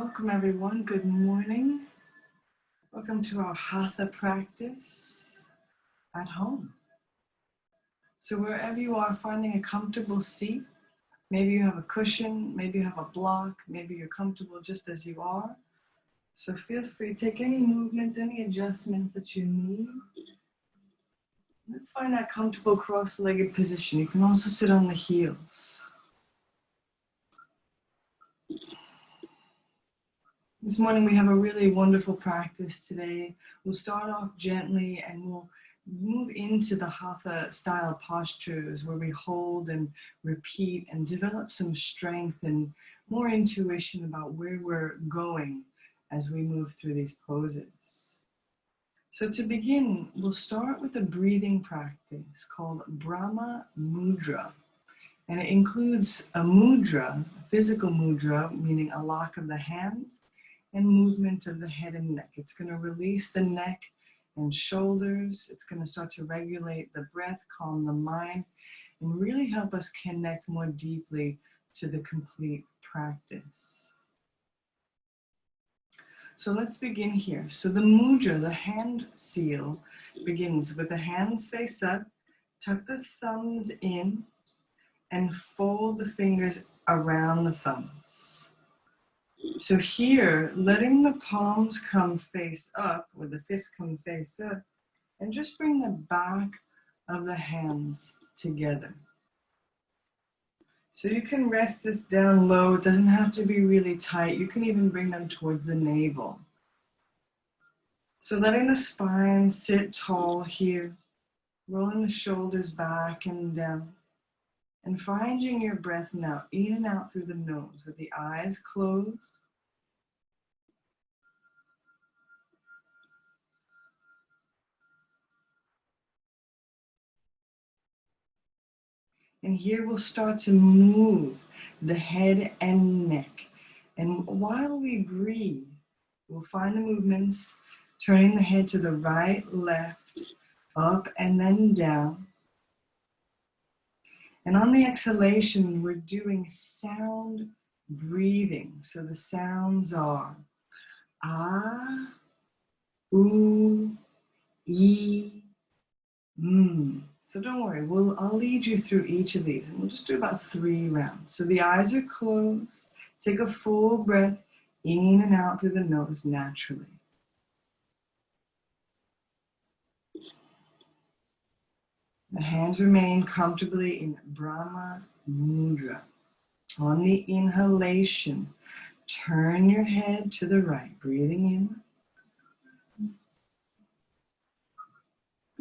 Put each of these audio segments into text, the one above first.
Welcome everyone, good morning. Welcome to our Hatha practice at home. So wherever you are, finding a comfortable seat, maybe you have a cushion, maybe you have a block, maybe you're comfortable just as you are. So feel free, take any movements, any adjustments that you need. Let's find that comfortable cross-legged position. You can also sit on the heels. This morning we have a really wonderful practice today. We'll start off gently and we'll move into the Hatha style postures where we hold and repeat and develop some strength and more intuition about where we're going as we move through these poses. So to begin, we'll start with a breathing practice called Brahma Mudra. And it includes a mudra, a physical mudra, meaning a lock of the hands, and movement of the head and neck. It's going to release the neck and shoulders. It's going to start to regulate the breath, calm the mind, and really help us connect more deeply to the complete practice. So let's begin here. So the mudra, the hand seal, begins with the hands face up, tuck the thumbs in, and fold the fingers around the thumbs. So here, letting the palms come face up, or the fists come face up, and just bring the back of the hands together. So you can rest this down low. It doesn't have to be really tight. You can even bring them towards the navel. So letting the spine sit tall here, rolling the shoulders back and down, and finding your breath now in and out through the nose with the eyes closed. And here we'll start to move the head and neck. And while we breathe, we'll find the movements, turning the head to the right, left, up, and then down. And on the exhalation, we're doing sound breathing. So the sounds are ah, oo, ee, So don't worry, I'll lead you through each of these and we'll just do about 3 rounds. So the eyes are closed. Take a full breath in and out through the nose naturally. The hands remain comfortably in Brahma Mudra. On the inhalation, turn your head to the right, breathing in.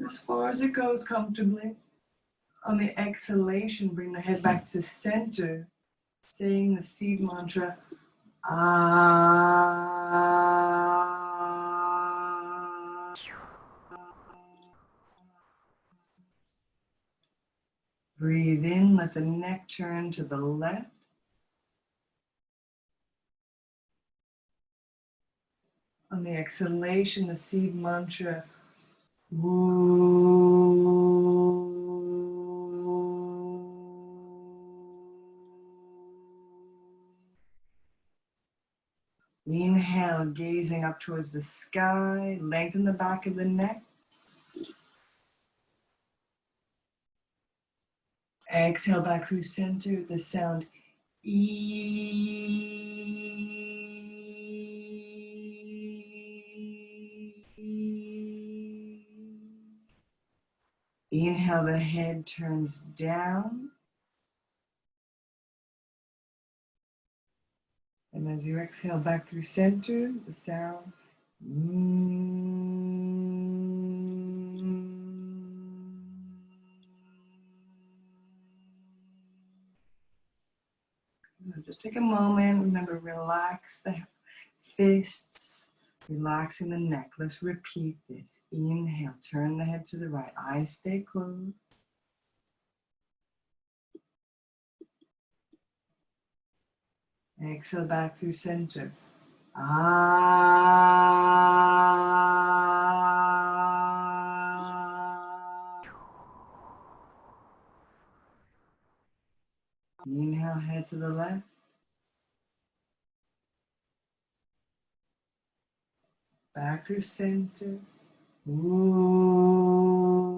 As far as it goes comfortably. On the exhalation, bring the head back to center, saying the seed mantra, ah. Breathe in, let the neck turn to the left. On the exhalation, the seed mantra, woo. Inhale, gazing up towards the sky, lengthen the back of the neck. Exhale back through center, the sound E. Inhale, the head turns down. And as you exhale back through center, the sound Just take a moment, remember, relax the fists, relaxing the neck. Let's repeat this. Inhale, turn the head to the right, eyes stay closed. Exhale back through center. Ah. Inhale, head to the left. back through center. Ooh.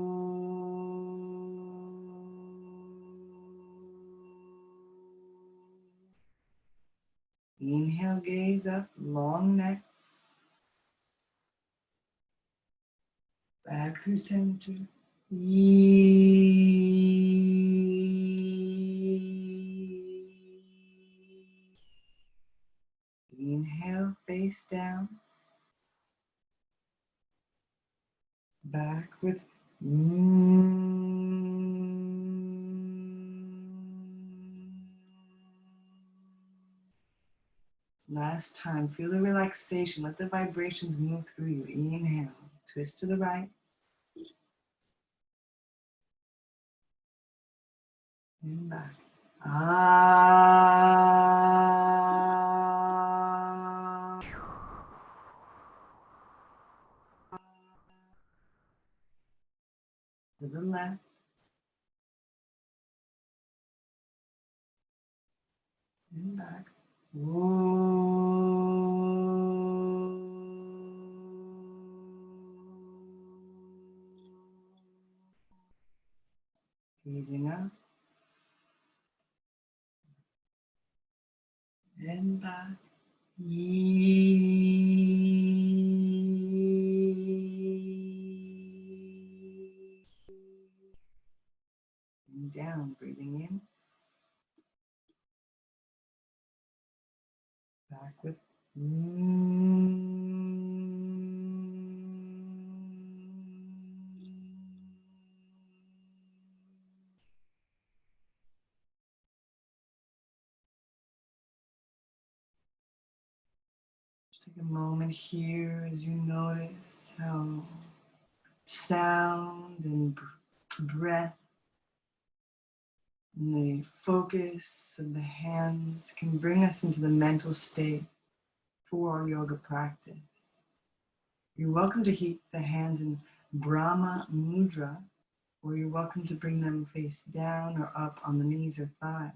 Inhale, gaze up, long neck. Back through center. Inhale, face down. Back with Last time, feel the relaxation. Let the vibrations move through you. Inhale, twist to the right. And back. Ah. To the left. And back. Easing up. And back. And down, breathing in. Back with Just take a moment here as you notice how sound and breath and the focus of the hands can bring us into the mental state for our yoga practice. You're welcome to keep the hands in Brahma Mudra, or you're welcome to bring them face down or up on the knees or thighs.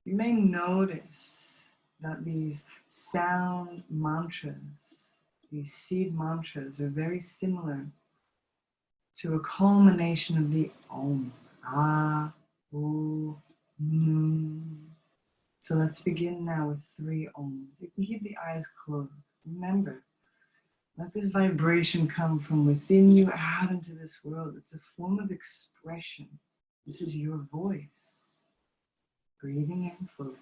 You may notice that these sound mantras, these seed mantras, are very similar to a culmination of the Om. Ah, O, So let's begin now with 3 Oms. You can keep the eyes closed. Remember, let this vibration come from within you out into this world. It's a form of expression. This is your voice. Breathing in fully.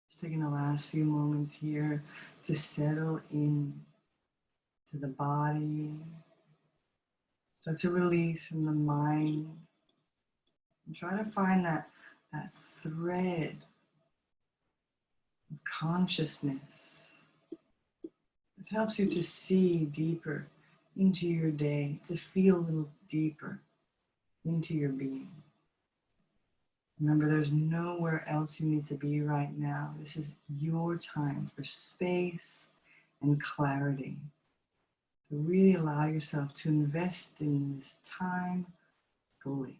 Just taking the last few moments here to settle in to the body, start to release from the mind, and try to find that thread of consciousness that helps you to see deeper into your day, to feel a little deeper into your being. Remember, there's nowhere else you need to be right now. This is your time for space and clarity. So really allow yourself to invest in this time fully.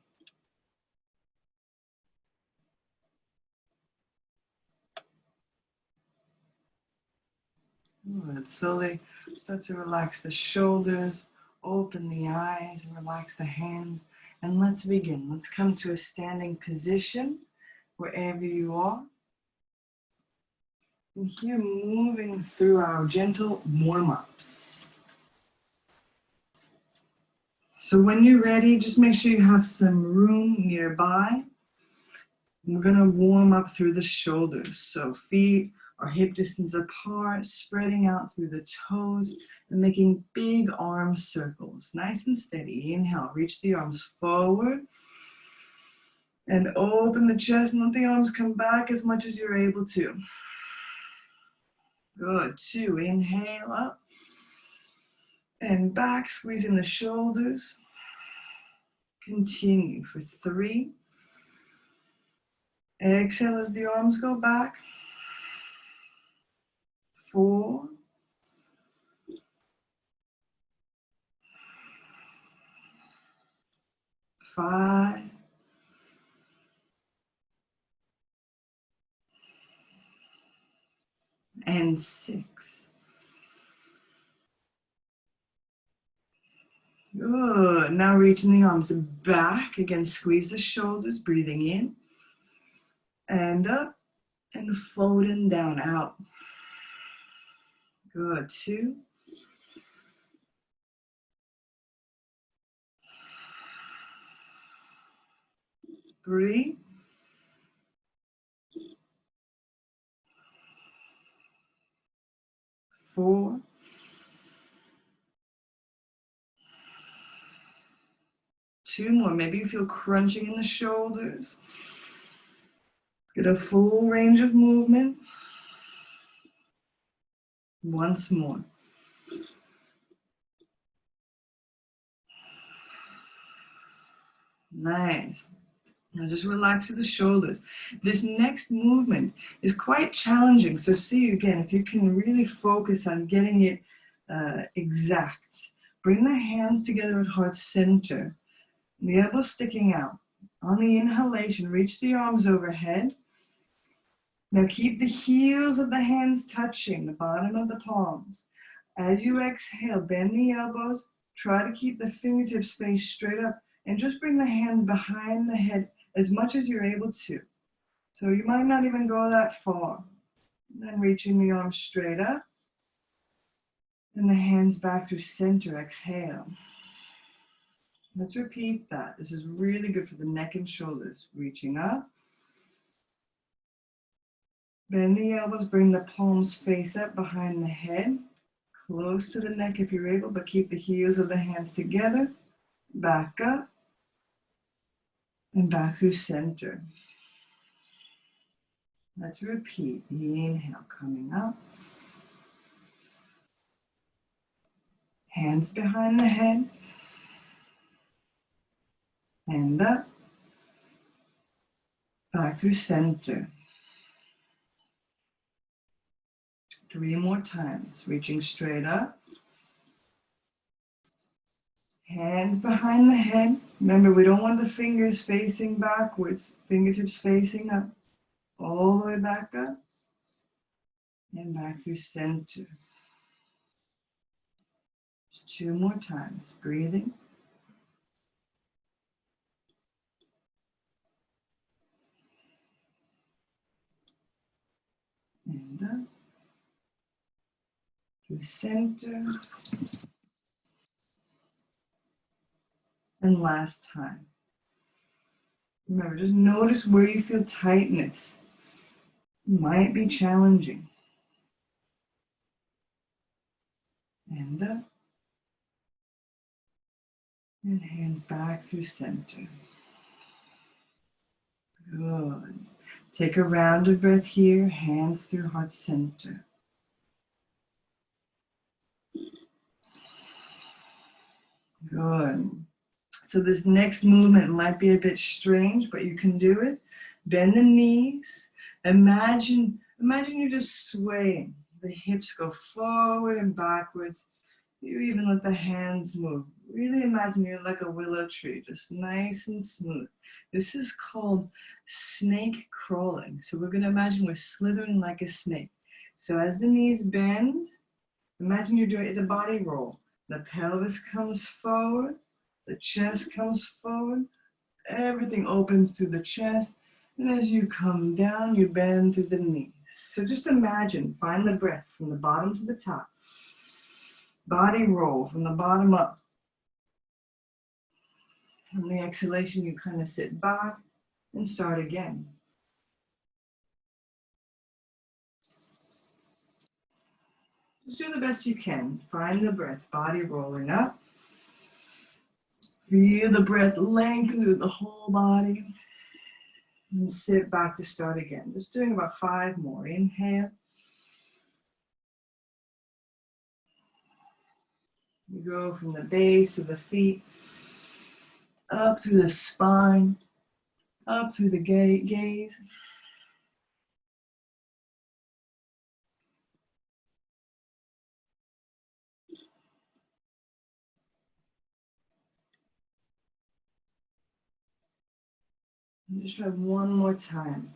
Good. Slowly start to relax the shoulders, open the eyes, and relax the hands. And let's begin. Let's come to a standing position wherever you are. And here, moving through our gentle warm-ups. So when you're ready, just make sure you have some room nearby. We're gonna warm up through the shoulders. So feet are hip distance apart, spreading out through the toes and making big arm circles. Nice and steady. Inhale, reach the arms forward and open the chest and let the arms come back as much as you're able to. Good. 2, inhale up and back, squeezing the shoulders. Continue for 3. Exhale as the arms go back. 4. 5. And 6. Good. Now reaching the arms back. Again, squeeze the shoulders, breathing in and up and folding down, out. Good. 2. 3. 4. 2 more. Maybe you feel crunching in the shoulders. Get a full range of movement. Once more. Nice. Now just relax through the shoulders. This next movement is quite challenging. So see again, if you can really focus on getting it exact. Bring the hands together at heart center. The elbows sticking out. On the inhalation, reach the arms overhead. Now keep the heels of the hands touching the bottom of the palms. As you exhale, bend the elbows. Try to keep the fingertips face straight up and just bring the hands behind the head as much as you're able to. So you might not even go that far. Then reaching the arms straight up and the hands back through center. Exhale. Let's repeat that. This is really good for the neck and shoulders. Reaching up. Bend the elbows, bring the palms face up behind the head. Close to the neck if you're able, but keep the heels of the hands together. Back up. And back through center. Let's repeat. Inhale, coming up. Hands behind the head. And up. Back through center. 3 more times. Reaching straight up. Hands behind the head. Remember, we don't want the fingers facing backwards. Fingertips facing up. All the way back up. And back through center. 2 more times. Breathing. And up. Through center. And last time. Remember, just notice where you feel tightness. It might be challenging. And up. And hands back through center. Good. Take a rounded breath here, hands through heart center. Good. So this next movement might be a bit strange, but you can do it. Bend the knees. Imagine you're just swaying. The hips go forward and backwards. You even let the hands move. Really imagine you're like a willow tree, just nice and smooth. This is called snake crawling. So we're going to imagine we're slithering like a snake. So as the knees bend, imagine you're doing it's a body roll. The pelvis comes forward, the chest comes forward, everything opens through the chest, And as you come down, you bend through the knees. So just imagine, find the breath from the bottom to the top. Body roll from the bottom up. On the exhalation, you kind of sit back and start again. Just do the best you can. Find the breath, body rolling up. Feel the breath lengthen through the whole body. And sit back to start again. Just doing about 5 more. Inhale. You go from the base of the feet, up through the spine, up through the gaze. And just try one more time.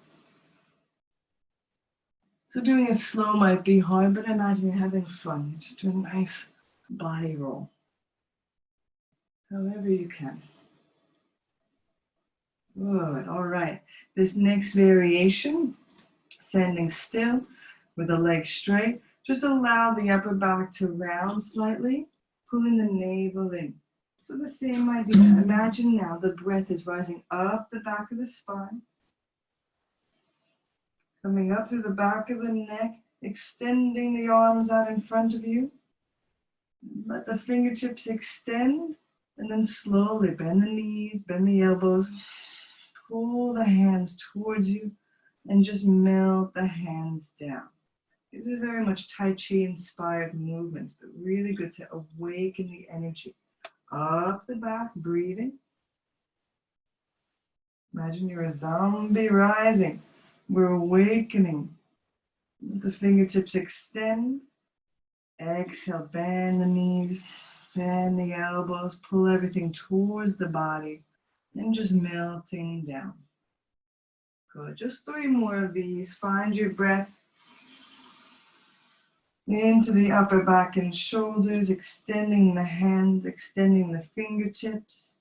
So doing it slow might be hard, but imagine you're having fun. Just do a nice body roll. However you can. Good, all right. This next variation, standing still with the legs straight, just allow the upper back to round slightly, pulling the navel in. So the same idea. Imagine now the breath is rising up the back of the spine, coming up through the back of the neck, extending the arms out in front of you. Let the fingertips extend, and then slowly bend the knees, bend the elbows, pull the hands towards you, and just melt the hands down. These are very much Tai Chi inspired movements, but really good to awaken the energy. Up the back, breathing. Imagine you're a zombie rising. We're awakening. Let the fingertips extend. Exhale, bend the knees, bend the elbows, pull everything towards the body, and just melting down. Good. Just 3 more of these. Find your breath into the upper back and shoulders, extending the hands, extending the fingertips,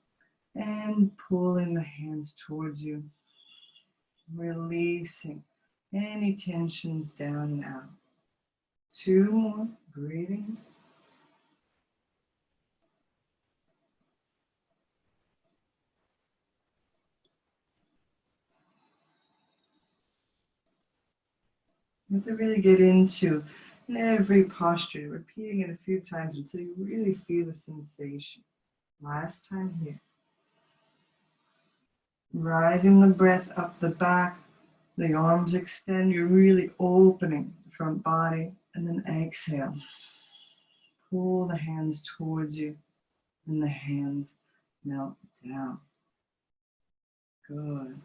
and pulling the hands towards you. Releasing any tensions down and out. 2 more. Breathing. You have to really get into every posture, repeating it a few times until you really feel the sensation. Last time here. Rising the breath up the back, the arms extend, you're really opening the front body, and then exhale. Pull the hands towards you, and the hands melt down. Good.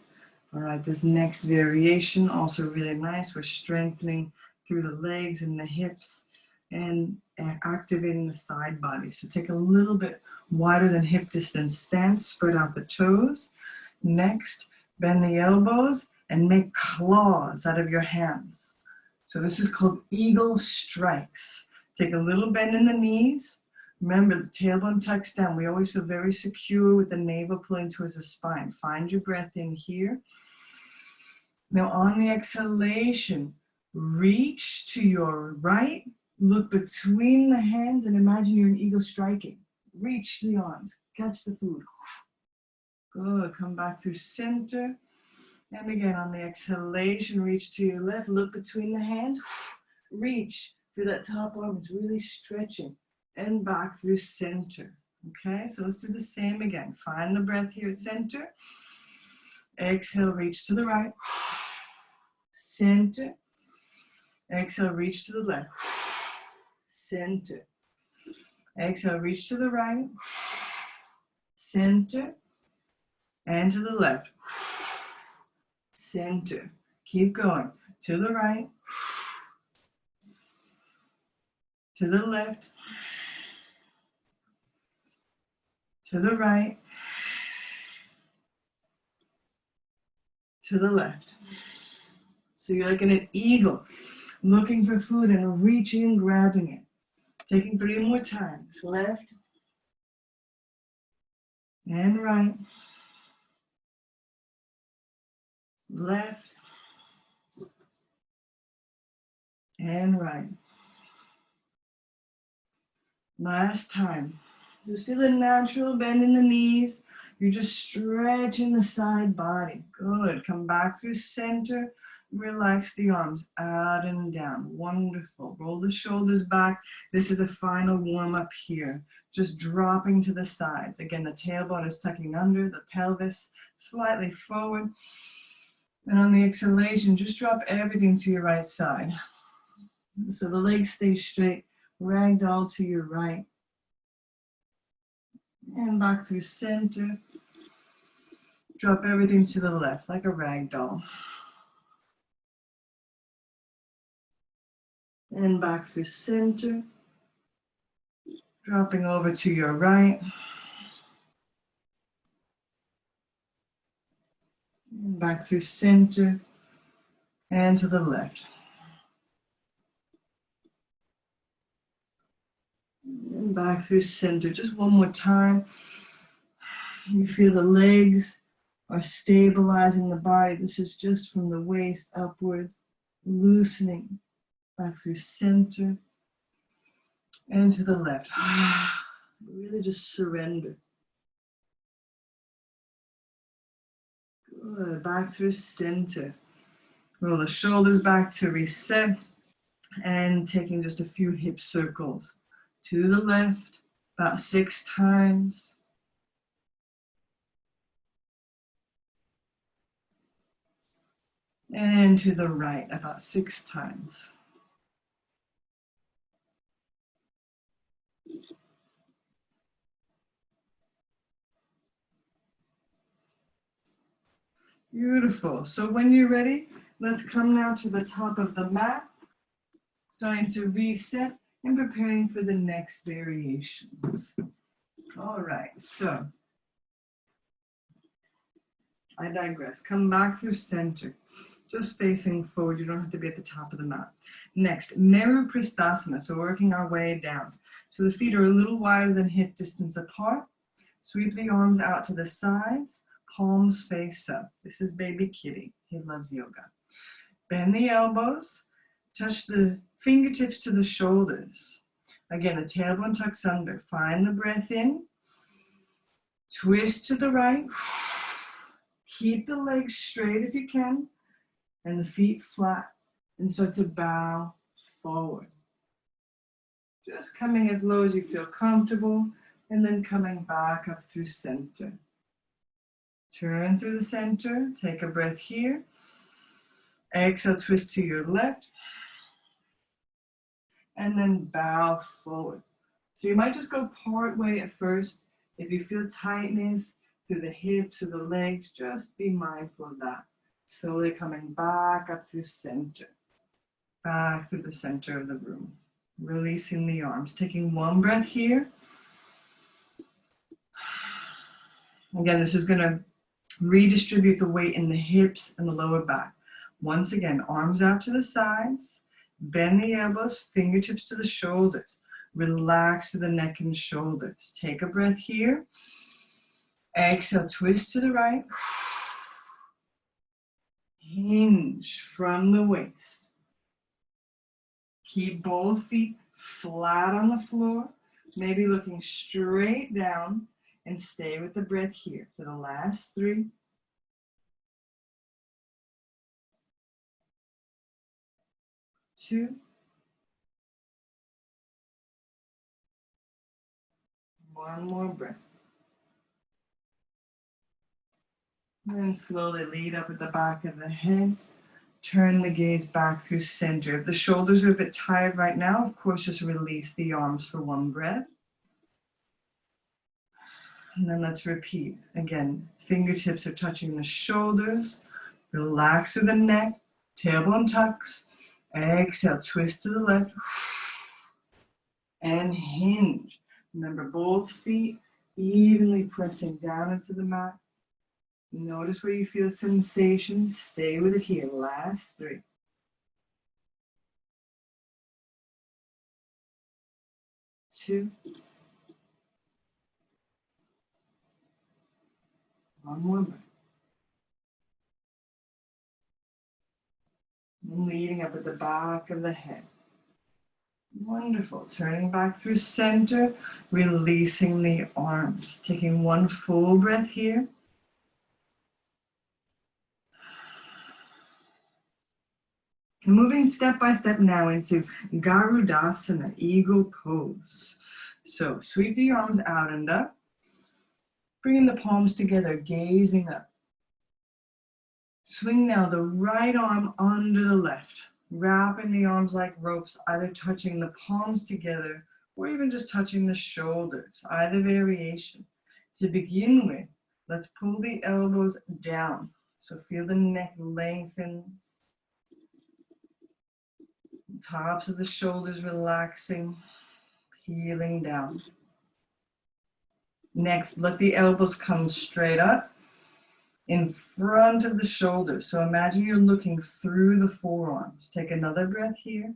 All right, this next variation, also really nice. We're strengthening through the legs and the hips and activating the side body. So take a little bit wider than hip distance stance, spread out the toes. Next, bend the elbows and make claws out of your hands. So this is called eagle strikes. Take a little bend in the knees. Remember, the tailbone tucks down. We always feel very secure with the navel pulling towards the spine. Find your breath in here. Now on the exhalation, reach to your right, look between the hands and imagine you're an eagle striking. Reach the arms, catch the food. Good, come back through center. And again, on the exhalation, reach to your left, look between the hands, reach through that top arm, it's really stretching, and back through center. Okay, so let's do the same again. Find the breath here at center. Exhale, reach to the right, center. Exhale, reach to the left, center. Exhale, reach to the right, center, and to the left, center. Keep going. To the right, to the left, to the right, to the left. So you're like an eagle, looking for food and reaching and grabbing it. Taking 3 more times. Left and right. left, and right. Last time. Just feel a natural bend in the knees. You're just stretching the side body. Good. Come back through center. Relax the arms out and down. Wonderful. Roll the shoulders back. This is a final warm up here. Just dropping to the sides. Again, the tailbone is tucking under, the pelvis slightly forward. And on the exhalation, just drop everything to your right side. So the legs stay straight. Ragdoll to your right. And back through center. Drop everything to the left like a rag doll. And back through center. Dropping over to your right. And back through center. And to the left. And back through center. Just one more time. You feel the legs are stabilizing the body. This is just from the waist upwards, loosening back through center and to the left. Really just surrender. Good. Back through center. Roll the shoulders back to reset and taking just a few hip circles to the left about 6 times. And to the right about 6 times. Beautiful. So when you're ready, let's come now to the top of the mat, starting to reset and preparing for the next variations. All right, so I digress. Come back through center, just facing forward. You don't have to be at the top of the mat. Next, Meru Pristhasana, so working our way down. So the feet are a little wider than hip distance apart. Sweep the arms out to the sides. Palms face up. This is baby kitty. He loves yoga. Bend the elbows. Touch the fingertips to the shoulders. Again, the tailbone tucks under. Find the breath in. Twist to the right. Keep the legs straight if you can. And the feet flat. And start to bow forward. Just coming as low as you feel comfortable. And then coming back up through center. Turn through the center, take a breath here. Exhale, twist to your left. And then bow forward. So you might just go part way at first. If you feel tightness through the hips or the legs, just be mindful of that. Slowly coming back up through center. Back through the center of the room. Releasing the arms. Taking one breath here. Again, this is going to redistribute the weight in the hips and the lower back. Once again, arms out to the sides. Bend the elbows, fingertips to the shoulders. Relax through the neck and shoulders. Take a breath here. Exhale, twist to the right. Hinge from the waist. Keep both feet flat on the floor, maybe looking straight down, and stay with the breath here for the last 3. 2. 1 more breath. And then slowly lead up at the back of the head. Turn the gaze back through center. If the shoulders are a bit tired right now, of course, just release the arms for 1 breath. And then let's repeat. Again, fingertips are touching the shoulders. Relax through the neck. Tailbone tucks. Exhale, twist to the left. And hinge. Remember, both feet evenly pressing down into the mat. Notice where you feel sensation. Stay with it here. Last 3. 2. 1 more breath. Leading up at the back of the head. Wonderful. Turning back through center, releasing the arms. Taking one full breath here. Moving step by step now into Garudasana, eagle pose. So sweep the arms out and up. Bringing the palms together, gazing up. Swing now the right arm under the left, wrapping the arms like ropes, either touching the palms together or even just touching the shoulders, either variation. To begin with, let's pull the elbows down. So feel the neck lengthens, tops of the shoulders relaxing, peeling down. Next, let the elbows come straight up in front of the shoulders. So imagine you're looking through the forearms. Take another breath here.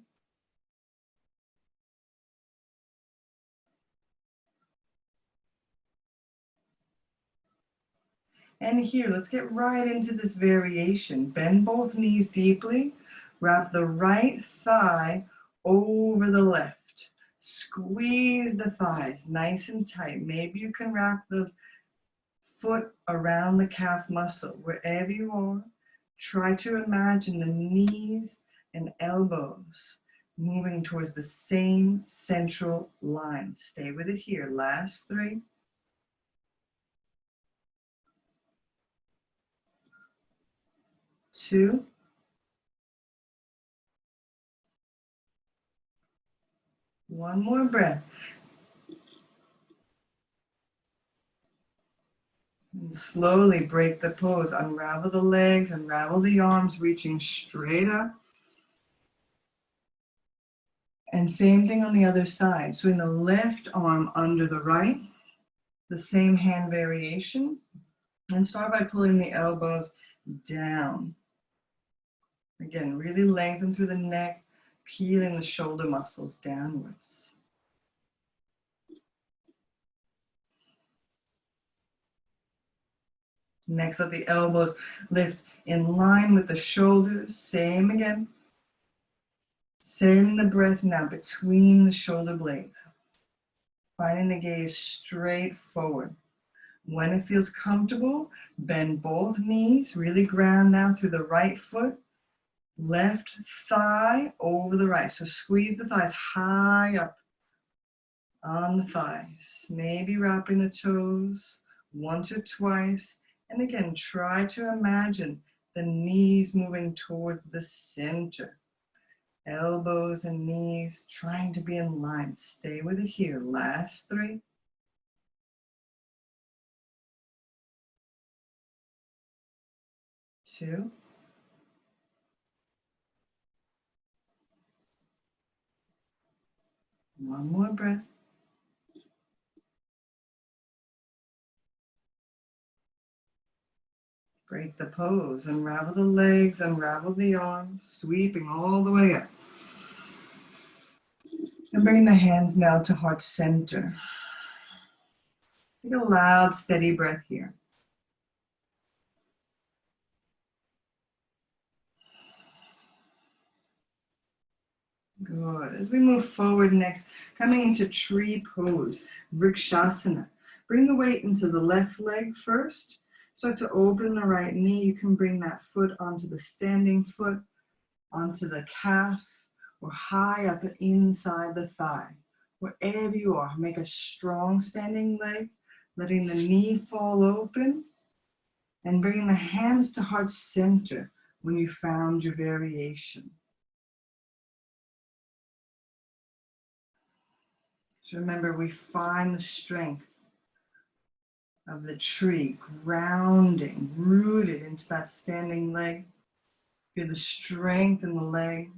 And here, let's get right into this variation. Bend both knees deeply. Wrap the right thigh over the left. Squeeze the thighs nice and tight. Maybe you can wrap the foot around the calf muscle. Wherever you are, try to imagine the knees and elbows moving towards the same central line. Stay with it here. Last 3. 2. 1 more breath. And slowly break the pose. Unravel the legs, unravel the arms, reaching straight up. And same thing on the other side. Swing the left arm under the right. The same hand variation. And start by pulling the elbows down. Again, really lengthen through the neck, peeling the shoulder muscles downwards. Next, let the elbows lift in line with the shoulders. Same again. Send the breath now between the shoulder blades. Finding the gaze straight forward. When it feels comfortable, bend both knees. Really ground now through the right foot. Left thigh over the right. So squeeze the thighs high up on the thighs. Maybe wrapping the toes once or twice. And again, try to imagine the knees moving towards the center. Elbows and knees trying to be in line. Stay with it here. Last 3. 2. 1 more breath. Break the pose. Unravel the legs, unravel the arms, sweeping all the way up. And bring the hands now to heart center. Take a loud, steady breath here. Good. As we move forward next, coming into tree pose, Vrikshasana. Bring the weight into the left leg first. Start to open the right knee. You can bring that foot onto the standing foot, onto the calf, or high up inside the thigh. Wherever you are, make a strong standing leg, letting the knee fall open, and bringing the hands to heart center when you found your variation. So remember, we find the strength of the tree, grounding, rooted into that standing leg. Feel the strength in the leg,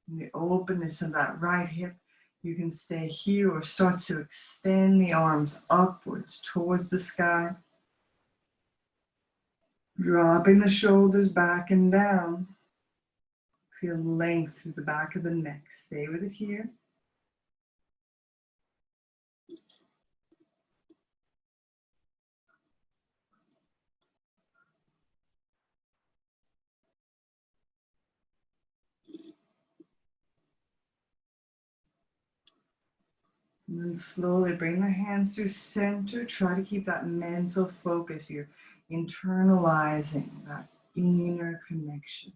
and the openness of that right hip. You can stay here or start to extend the arms upwards towards the sky. Dropping the shoulders back and down. Feel length through the back of the neck. Stay with it here. And then slowly bring the hands through center. Try to keep that mental focus. You're internalizing that inner connection.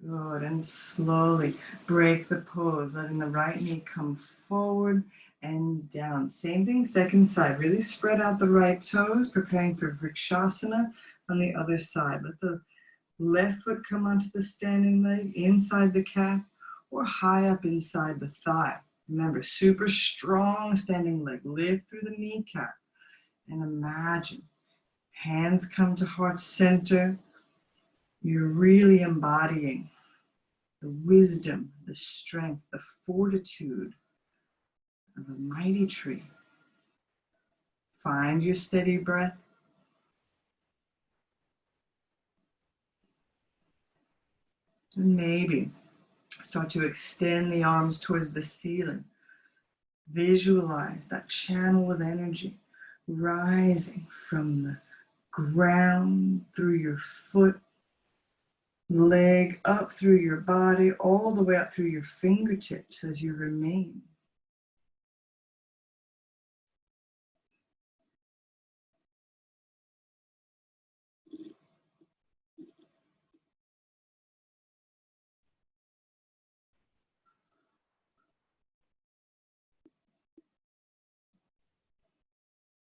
Good. And slowly break the pose, letting the right knee come forward and down. Same thing, second side. Really spread out the right toes, preparing for Vrikshasana on the other side. Let the left foot come onto the standing leg, inside the calf, or high up inside the thigh. Remember, super strong standing leg. Lift through the kneecap. And imagine, hands come to heart center. You're really embodying the wisdom, the strength, the fortitude of a mighty tree. Find your steady breath. And maybe start to extend the arms towards the ceiling. Visualize that channel of energy rising from the ground through your foot, leg, up through your body, all the way up through your fingertips as you remain.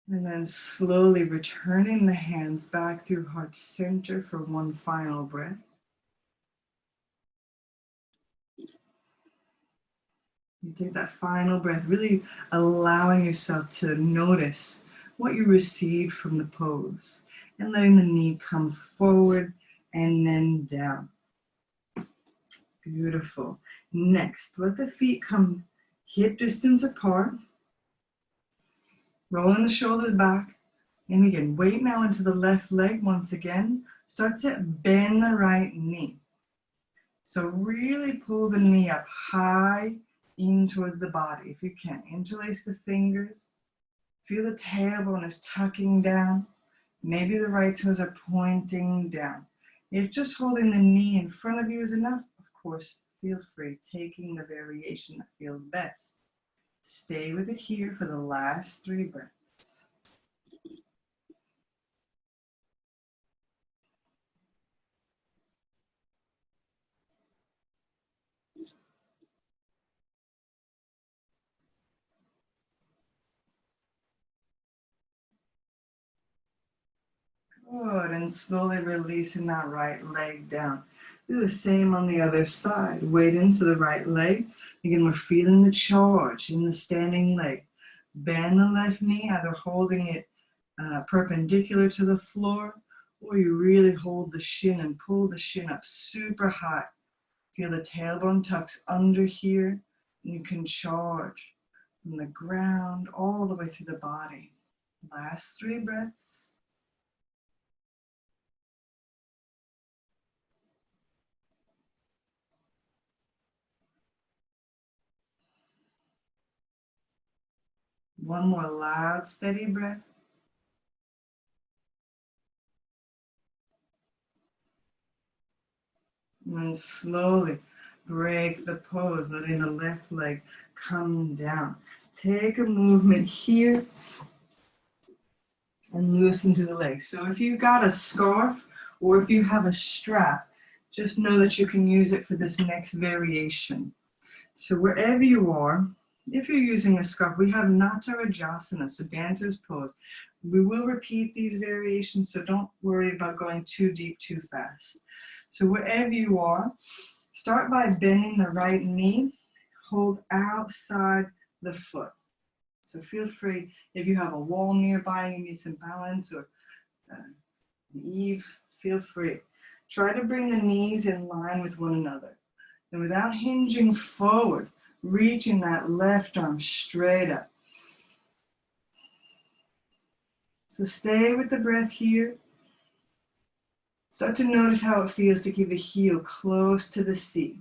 And then slowly returning the hands back through heart center for one final breath. You take that final breath, really allowing yourself to notice what you received from the pose and letting the knee come forward and then down. Beautiful. Next, let the feet come hip distance apart. Rolling the shoulders back. And again, weight now into the left leg once again. Start to bend the right knee. So really pull the knee up high in towards the body if you can. Interlace the fingers. Feel the tailbone is tucking down. Maybe the right toes are pointing down. If just holding the knee in front of you is enough, of course, feel free taking the variation that feels best. Stay with it here for the last 3 breaths. Good, and slowly releasing that right leg down. Do the same on the other side. Weight into the right leg. Again, we're feeling the charge in the standing leg. Bend the left knee, either holding it perpendicular to the floor, or you really hold the shin and pull the shin up super high. Feel the tailbone tucks under here, and you can charge from the ground all the way through the body. Last 3 breaths. One more loud, steady breath. And then slowly break the pose, letting the left leg come down. Take a movement here and loosen to the legs. So if you've got a scarf or if you have a strap, just know that you can use it for this next variation. So wherever you are, if you're using a scarf, we have Natarajasana, so dancer's pose. We will repeat these variations, so don't worry about going too deep too fast. So wherever you are, start by bending the right knee, hold outside the foot. So feel free, if you have a wall nearby and you need some balance, or an eave, feel free. Try to bring the knees in line with one another. And without hinging forward, reaching that left arm straight up. So stay with the breath here. Start to notice how it feels to keep the heel close to the seat.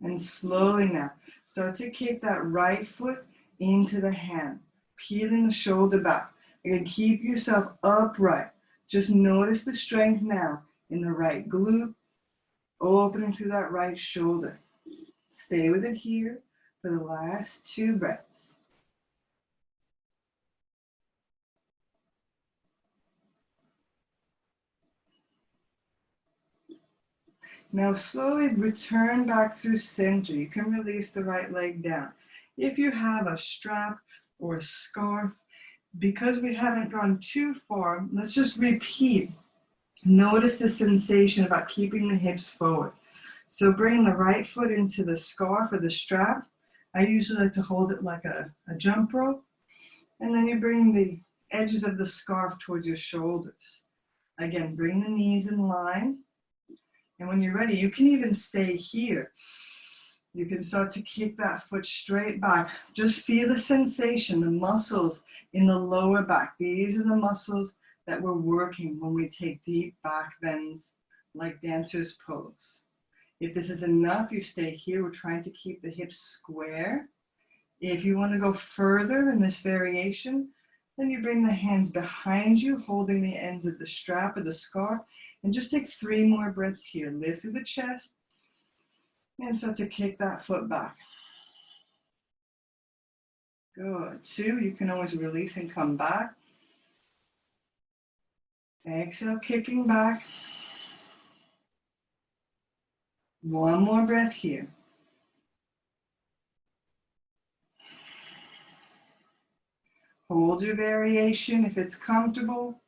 And slowly now, start to kick that right foot into the hand, peeling the shoulder back. Again, keep yourself upright. Just notice the strength now in the right glute, opening through that right shoulder. Stay with it here for the last 2 breaths. Now slowly return back through center. You can release the right leg down. If you have a strap or a scarf, because we haven't gone too far, let's just repeat. Notice the sensation about keeping the hips forward. So bring the right foot into the scarf or the strap. I usually like to hold it like a jump rope. And then you bring the edges of the scarf towards your shoulders. Again, bring the knees in line. And when you're ready, you can even stay here. You can start to kick that foot straight back. Just feel the sensation, the muscles in the lower back. These are the muscles that we're working when we take deep back bends like dancer's pose. If this is enough, you stay here. We're trying to keep the hips square. If you want to go further in this variation, then you bring the hands behind you, holding the ends of the strap or the scarf, and just take 3 more breaths here. Lift through the chest and start to kick that foot back. Good. 2, you can always release and come back. Exhale, kicking back. 1 more breath here. Hold your variation if it's comfortable.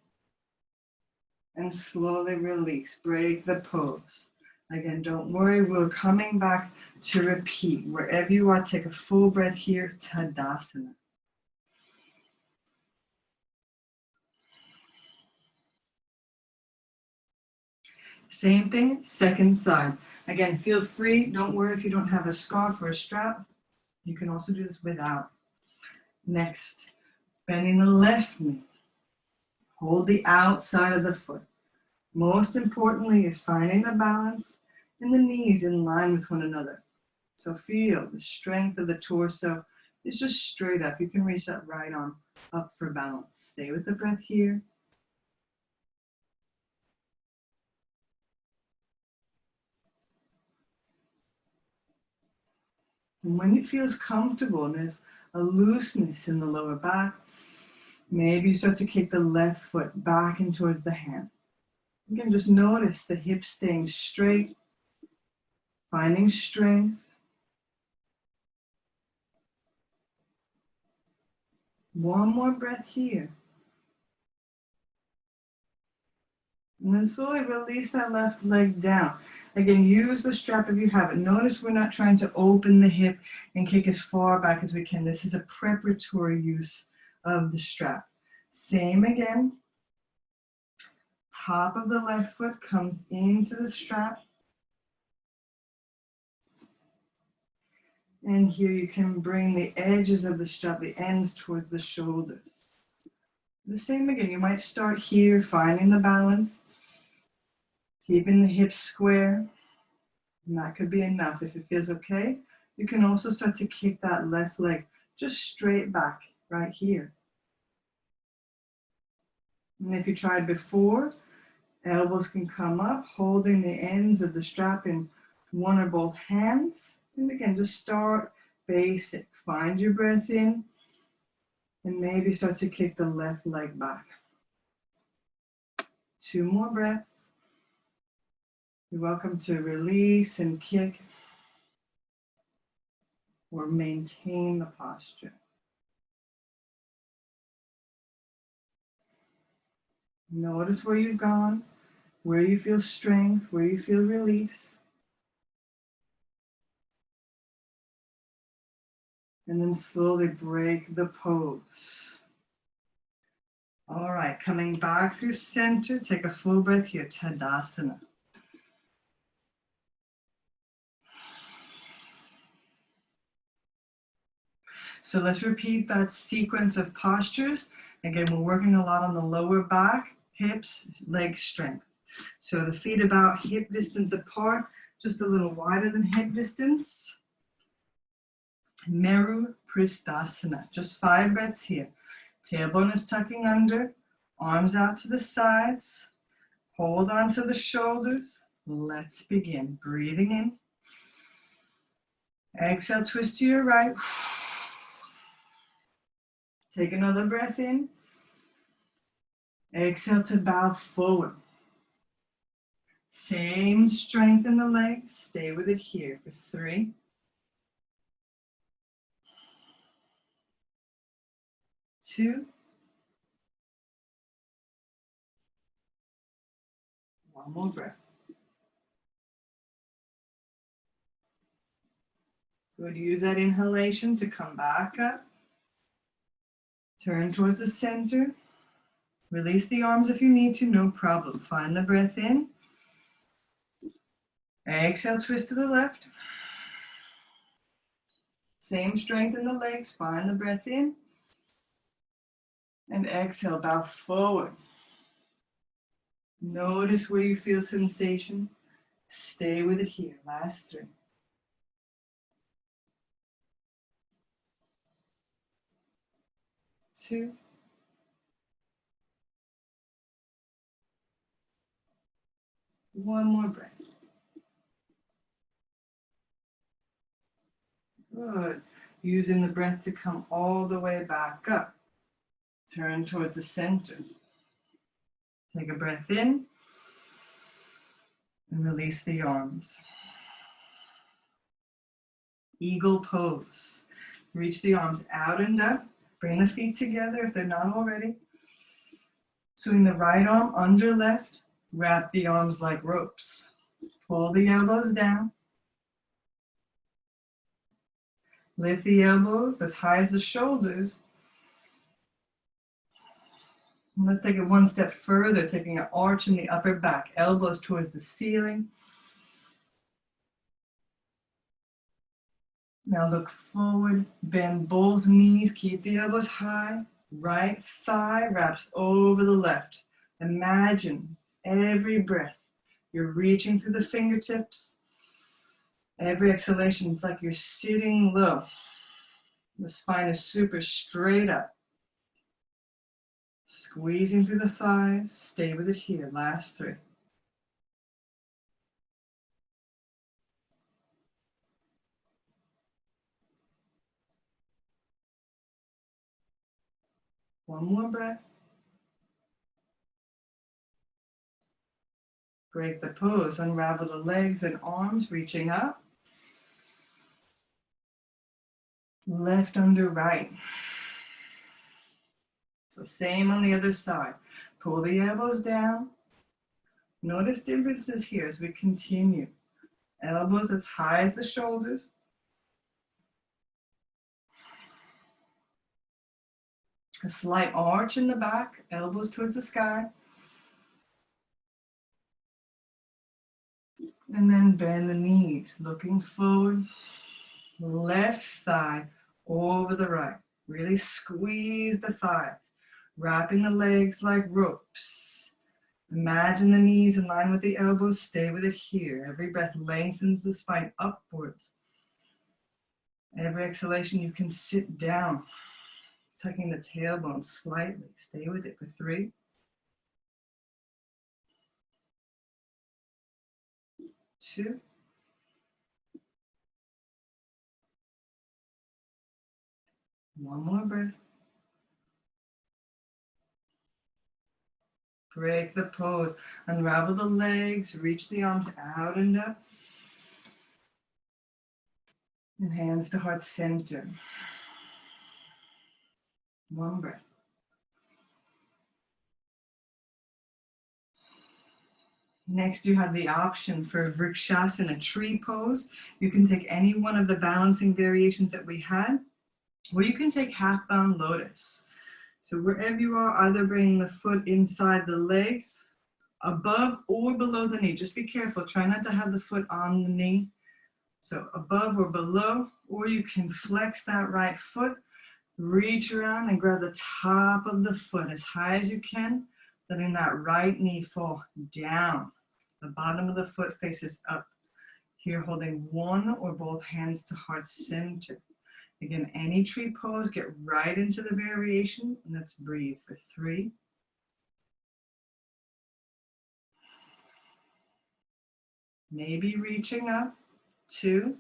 And slowly release. Break the pose. Again, don't worry, we're coming back to repeat. Wherever you are, take a full breath here, Tadasana. Same thing, second side. Again, feel free, don't worry if you don't have a scarf or a strap. You can also do this without. Next, bending the left knee. Hold the outside of the foot. Most importantly is finding the balance and the knees in line with one another. So feel the strength of the torso is just straight up. You can reach that right arm up for balance. Stay with the breath here. And when it feels comfortable and there's a looseness in the lower back, maybe you start to kick the left foot back and towards the hand. Again, just notice the hips staying straight, finding strength. One more breath here. And then slowly release that left leg down. Again, use the strap if you have it. Notice we're not trying to open the hip and kick as far back as we can. This is a preparatory use of the strap. Same again. Top of the left foot comes into the strap. And here you can bring the edges of the strap, the ends towards the shoulders. The same again, you might start here, finding the balance, keeping the hips square. And that could be enough. If it feels okay, you can also start to kick that left leg just straight back right here. And if you tried before, elbows can come up, holding the ends of the strap in one or both hands. And again, just start basic. Find your breath in and maybe start to kick the left leg back. 2 more breaths. You're welcome to release and kick or maintain the posture. Notice where you've gone, where you feel strength, where you feel release. And then slowly break the pose. All right, coming back through center, take a full breath here, Tadasana. So let's repeat that sequence of postures. Again, we're working a lot on the lower back, hips, leg strength. So the feet about hip distance apart, just a little wider than hip distance. Meru Pristhasana, just 5 breaths here. Tailbone is tucking under, arms out to the sides. Hold on to the shoulders. Let's begin. Breathing in. Exhale, twist to your right. Take another breath in. Exhale to bow forward. Same strength in the legs. Stay with it here for 3, 2, 1 more breath. Good. Use that inhalation to come back up. Turn towards the center. Release the arms if you need to, no problem. Find the breath in. Exhale, twist to the left. Same strength in the legs. Find the breath in. And exhale, bow forward. Notice where you feel sensation. Stay with it here. Last 3. 2. 1 more breath. Good. Using the breath to come all the way back up. Turn towards the center. Take a breath in and release the arms. Eagle pose. Reach the arms out and up. Bring the feet together if they're not already. Swing the right arm under left. Wrap the arms like ropes. Pull the elbows down. Lift the elbows as high as the shoulders. And let's take it one step further, taking an arch in the upper back. Elbows towards the ceiling. Now look forward, bend both knees, keep the elbows high. Right thigh wraps over the left. Imagine every breath, you're reaching through the fingertips. Every exhalation, it's like you're sitting low. The spine is super straight up. Squeezing through the thighs, stay with it here, last 3. 1 more breath. Break the pose, unravel the legs and arms, reaching up. Left under right. So same on the other side. Pull the elbows down. Notice differences here as we continue. Elbows as high as the shoulders. A slight arch in the back, elbows towards the sky. And then bend the knees, looking forward. Left thigh over the right. Really squeeze the thighs, wrapping the legs like ropes. Imagine the knees in line with the elbows. Stay with it here. Every breath lengthens the spine upwards. Every exhalation, you can sit down, tucking the tailbone slightly. Stay with it for 3, 2, 1 more breath. Break the pose. Unravel the legs. Reach the arms out and up. And hands to heart center. 1 breath. Next, you have the option for Vrikshasana, tree pose. You can take any one of the balancing variations that we had, or you can take half-bound lotus. So wherever you are, either bring the foot inside the leg, above or below the knee. Just be careful. Try not to have the foot on the knee. So above or below, or you can flex that right foot, reach around and grab the top of the foot as high as you can, letting that right knee fall down. The bottom of the foot faces up. Here, holding one or both hands to heart center. Again, any tree pose, get right into the variation. And let's breathe for 3, maybe reaching up. 2.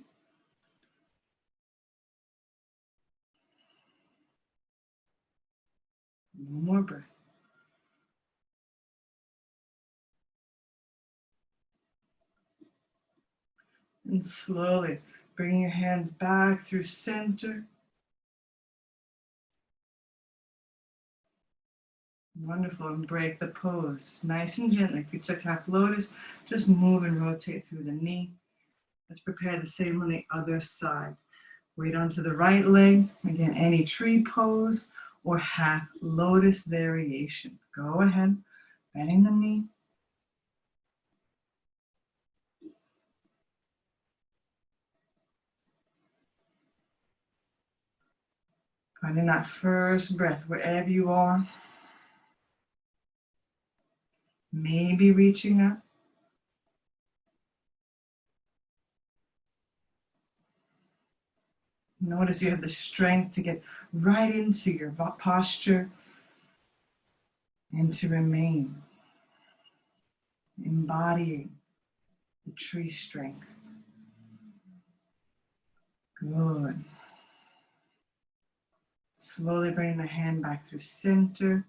One more breath. And slowly bring your hands back through center. Wonderful, and break the pose. Nice and gently. If you took half lotus, just move and rotate through the knee. Let's prepare the same on the other side. Weight onto the right leg. Again, any tree pose or half lotus variation. Go ahead, bending the knee. Finding that first breath wherever you are. Maybe reaching up. Notice you have the strength to get right into your posture and to remain embodying the tree strength. Good. Slowly bring the hand back through center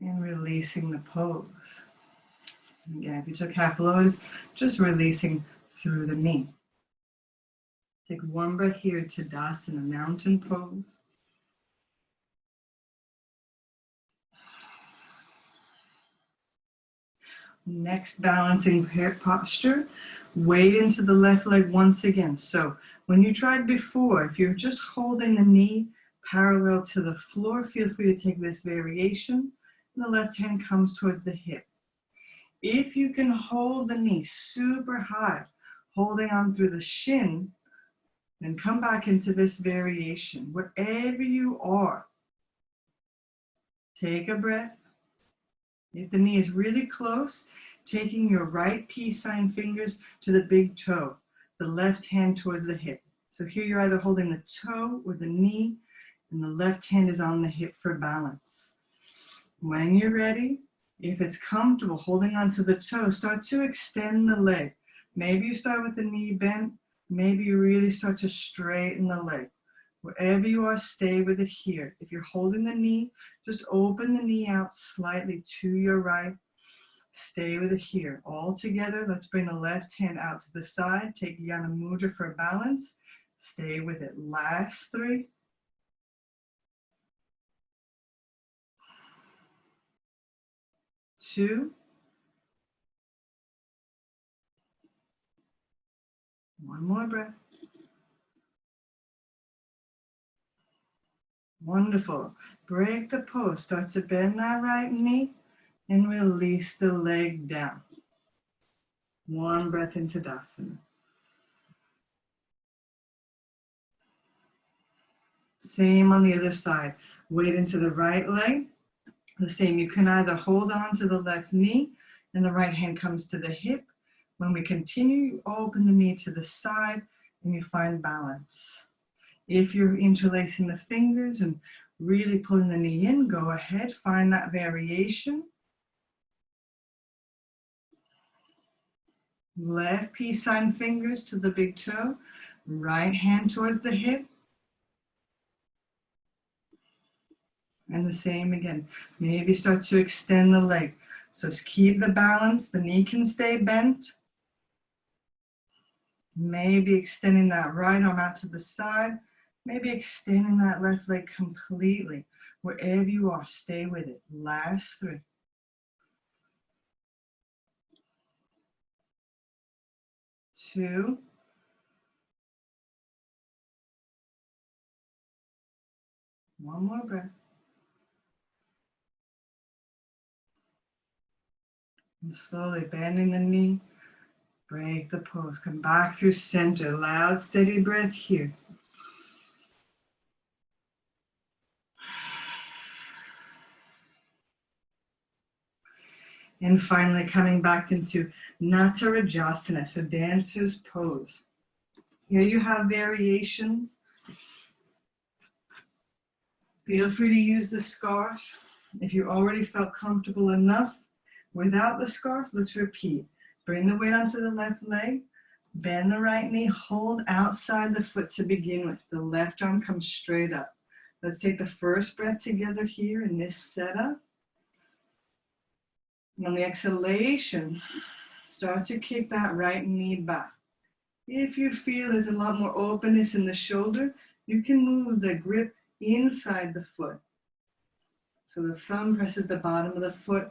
and releasing the pose. Again, if you took half lotus, just releasing through the knee. Take one breath here to Tadasana, mountain pose. Next, balancing posture. Weight into the left leg once again. So when you tried before, if you're just holding the knee parallel to the floor, feel free to take this variation. And the left hand comes towards the hip. If you can hold the knee super high, holding on through the shin, then come back into this variation. Wherever you are, take a breath. If the knee is really close, taking your right peace sign fingers to the big toe, the left hand towards the hip. So here you're either holding the toe or the knee, and the left hand is on the hip for balance. When you're ready, if it's comfortable holding onto the toe, start to extend the leg. Maybe you start with the knee bent, maybe you really start to straighten the leg. Wherever you are, stay with it here. If you're holding the knee, just open the knee out slightly to your right. Stay with it here. All together, let's bring the left hand out to the side. Take Yana Mudra for balance. Stay with it. Last 3. 2. 1 more breath. Wonderful. Break the pose. Start to bend that right knee and release the leg down. 1 breath into Tadasana. Same on the other side. Weight into the right leg. The same. You can either hold on to the left knee and the right hand comes to the hip. When we continue, you open the knee to the side and you find balance. If you're interlacing the fingers and really pulling the knee in, go ahead, find that variation. Left peace sign fingers to the big toe, right hand towards the hip. And the same again. Maybe start to extend the leg. So keep the balance, the knee can stay bent. Maybe extending that right arm out to the side. Maybe extending that left leg completely. Wherever you are, stay with it. Last 3. 2. 1 more breath. And slowly bending the knee, break the pose. Come back through center. Loud, steady breath here. And finally coming back into Natarajasana, so dancer's pose. Here you have variations. Feel free to use the scarf. If you already felt comfortable enough, Without the scarf, let's repeat. Bring the weight onto the left leg, bend the right knee, hold outside the foot to begin with. The left arm comes straight up. Let's take the first breath together here in this setup. And on the exhalation, start to kick that right knee back. If you feel there's a lot more openness in the shoulder, you can move the grip inside the foot. So the thumb presses the bottom of the foot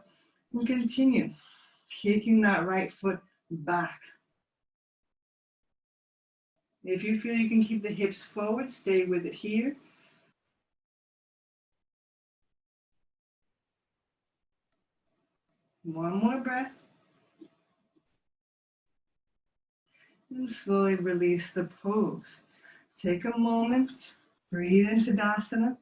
and continue kicking that right foot back. If you feel you can keep the hips forward, stay with it here. One more breath. And slowly release the pose. Take a moment, breathe into Tadasana.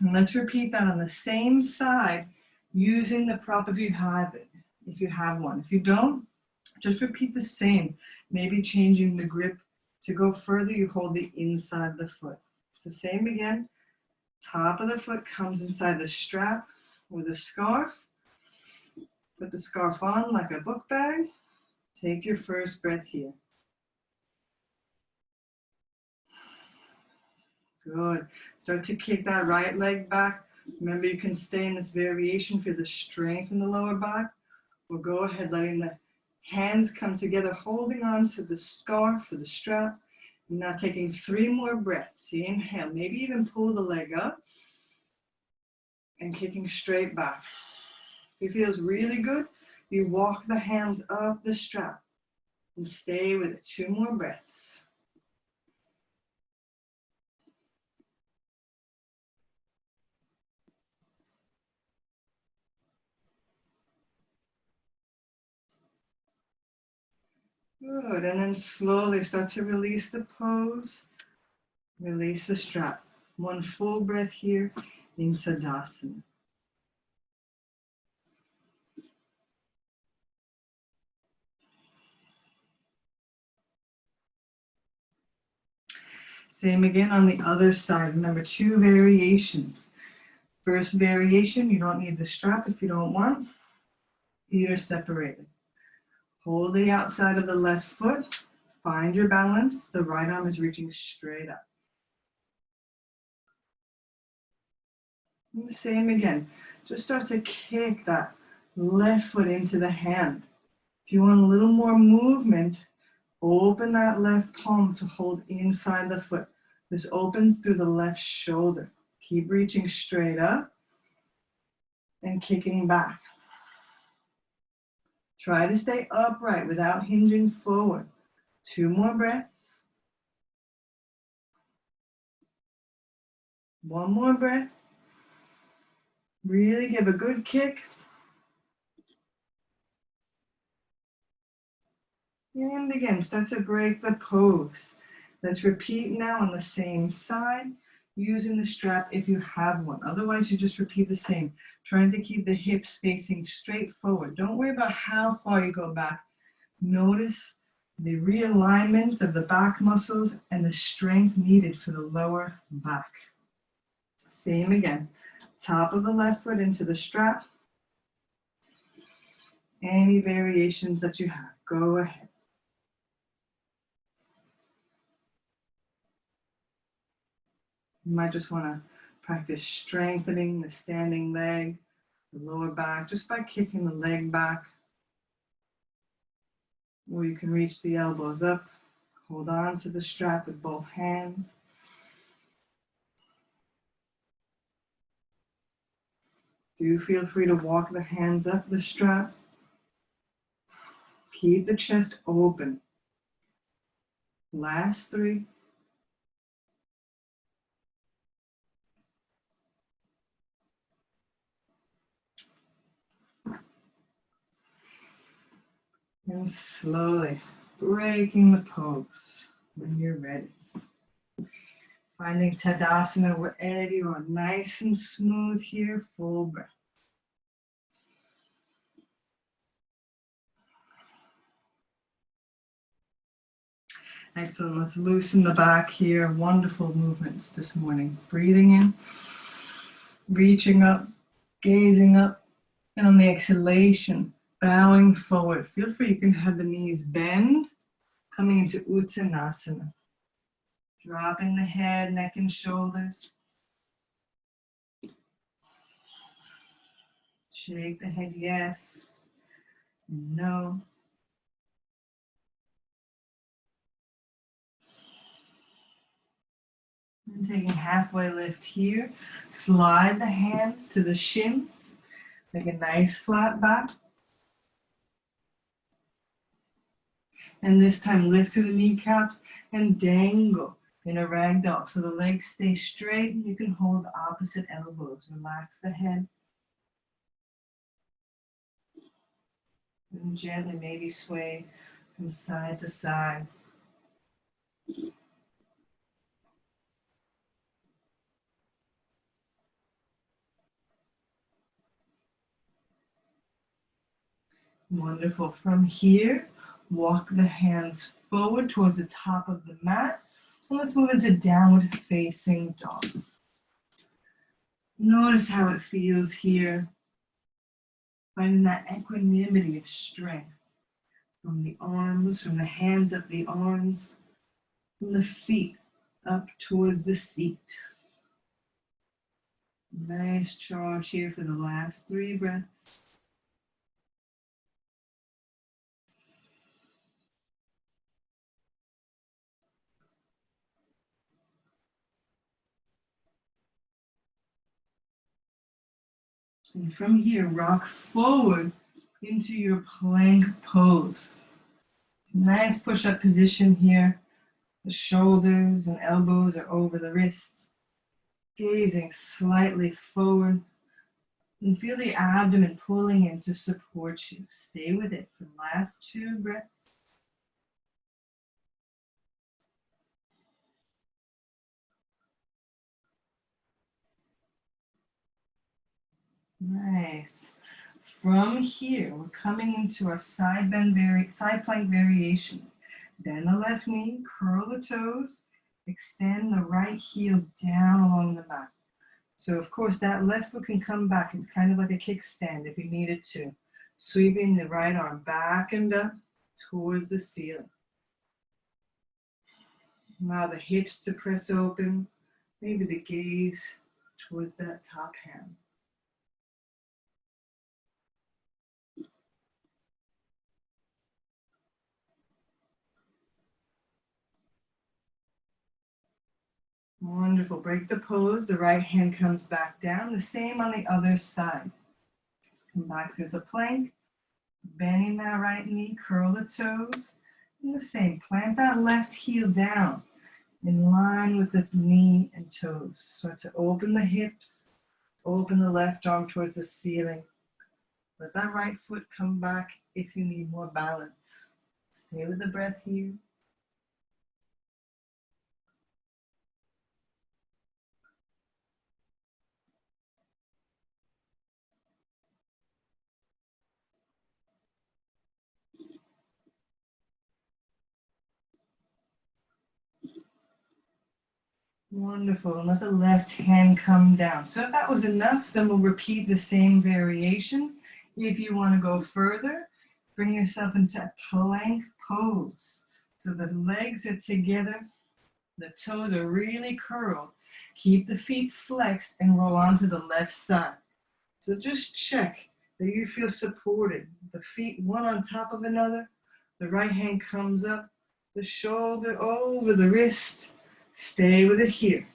And let's repeat that on the same side using the prop if you have it, if you have one. If you don't, just repeat the same. Maybe changing the grip to go further, you hold the inside of the foot. So same again, top of the foot comes inside the strap or the scarf. Put the scarf on like a book bag. Take your first breath here. Good. Start to kick that right leg back. Remember, you can stay in this variation for the strength in the lower back. Or go ahead, letting the hands come together, holding on to the scarf or the strap. Now taking 3 more breaths. Inhale, maybe even pull the leg up and kicking straight back. If it feels really good, you walk the hands up the strap and stay with it. 2 more breaths. Good, and then slowly start to release the pose, release the strap. 1 full breath here into Tadasana. Same again on the other side. Remember, 2 variations. First variation, you don't need the strap if you don't want. Feet are separated. Hold the outside of the left foot. Find your balance. The right arm is reaching straight up. And the same again. Just start to kick that left foot into the hand. If you want a little more movement, open that left palm to hold inside the foot. This opens through the left shoulder. Keep reaching straight up and kicking back. Try to stay upright without hinging forward. 2 more breaths. 1 more breath. Really give a good kick. And again, start to break the pose. Let's repeat now on the same side, using the strap if you have one. Otherwise, you just repeat the same, trying to keep the hips facing straight forward. Don't worry about how far you go back. Notice the realignment of the back muscles and the strength needed for the lower back. Same again, top of the left foot into the strap. Any variations that you have, go ahead. You might just want to practice strengthening the standing leg, the lower back, just by kicking the leg back. Or you can reach the elbows up, hold on to the strap with both hands. Do feel free to walk the hands up the strap. Keep the chest open. Last 3. And slowly breaking the pose when you're ready. Finding Tadasana wherever you are, nice and smooth here, full breath. Excellent, let's loosen the back here. Wonderful movements this morning. Breathing in, reaching up, gazing up, And on the exhalation, bowing forward. Feel free, you can have the knees bend, coming into Uttanasana. Dropping the head, neck and shoulders. Shake the head, yes, no. And taking halfway lift here. Slide the hands to the shins. Make a nice flat back. And this time lift through the kneecaps and dangle in a ragdoll. So the legs stay straight and you can hold the opposite elbows. Relax the head. And gently maybe sway from side to side. Wonderful. From here, walk the hands forward towards the top of the mat. And let's move into downward facing dog. Notice how it feels here. Finding that equanimity of strength. From the arms, from the hands up the arms, from the feet up towards the seat. Nice charge here for the last 3 breaths. And from here, rock forward into your plank pose. Nice push-up position here. The shoulders and elbows are over the wrists. Gazing slightly forward. And feel the abdomen pulling in to support you. Stay with it for the last 2 breaths. Nice. From here, we're coming into our side plank variations. Bend the left knee, curl the toes, extend the right heel down along the mat. So of course that left foot can come back. It's kind of like a kickstand if you needed to. Sweeping the right arm back and up towards the ceiling. Allow the hips to press open, maybe the gaze towards that top hand. Wonderful. Break the pose. The right hand comes back down. The same on the other side. Come back through the plank. Bending that right knee. Curl the toes. And the same. Plant that left heel down in line with the knee and toes. Start to open the hips. Open the left arm towards the ceiling. Let that right foot come back if you need more balance. Stay with the breath here. Wonderful. And let the left hand come down. So if that was enough, then we'll repeat the same variation. If you want to go further, bring yourself into a plank pose. So the legs are together, the toes are really curled. Keep the feet flexed and roll onto the left side. So just check that you feel supported. The feet one on top of another. The right hand comes up, the shoulder over the wrist. Stay with it here.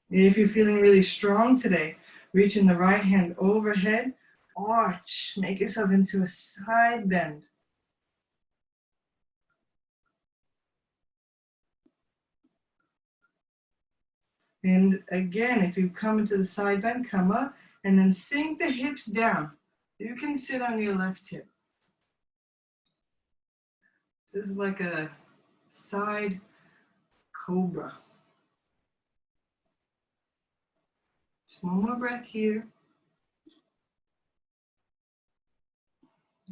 If you're feeling really strong today, reaching the right hand overhead, arch, make yourself into a side bend. And again, if you come into the side bend, come up and then sink the hips down. You can sit on your left hip. This is like a side cobra. Just one more breath here.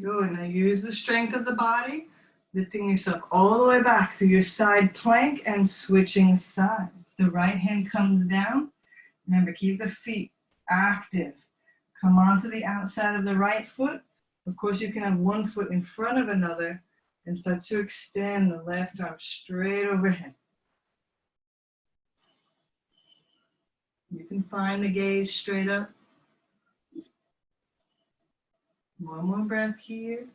Good. Now use the strength of the body, lifting yourself all the way back through your side plank and switching sides. The right hand comes down. Remember, keep the feet active. Come onto the outside of the right foot. Of course, you can have one foot in front of another and start to extend the left arm straight overhead. You can find the gaze straight up. One more breath here.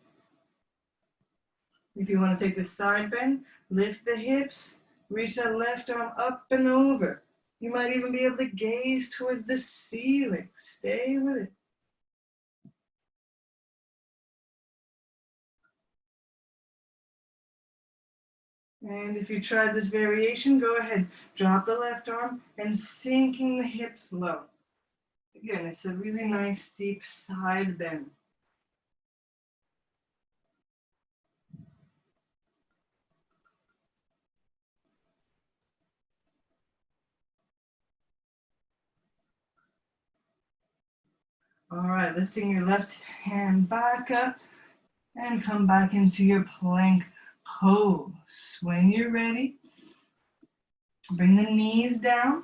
If you want to take the side bend, lift the hips, reach that left arm up and over. You might even be able to gaze towards the ceiling. Stay with it. And if you tried this variation, go ahead, drop the left arm and sinking the hips low. Again, it's a really nice deep side bend. All right, lifting your left hand back up and come back into your plank pose. When you're ready, bring the knees down.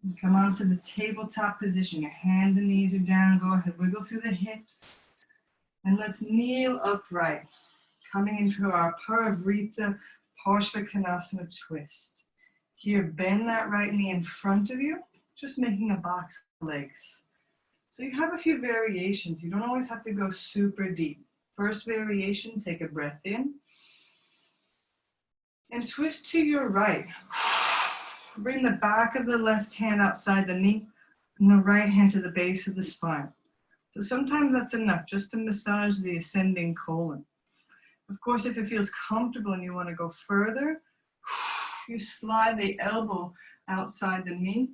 And come onto the tabletop position. Your hands and knees are down. Go ahead, wiggle through the hips. And let's kneel upright, coming into our Parivrita Parshvakonasana twist. Here, bend that right knee in front of you, just making a box of legs. So you have a few variations. You don't always have to go super deep. First variation, take a breath in. And twist to your right. Bring the back of the left hand outside the knee and the right hand to the base of the spine. So sometimes that's enough just to massage the ascending colon. Of course, if it feels comfortable and you want to go further, you slide the elbow outside the knee.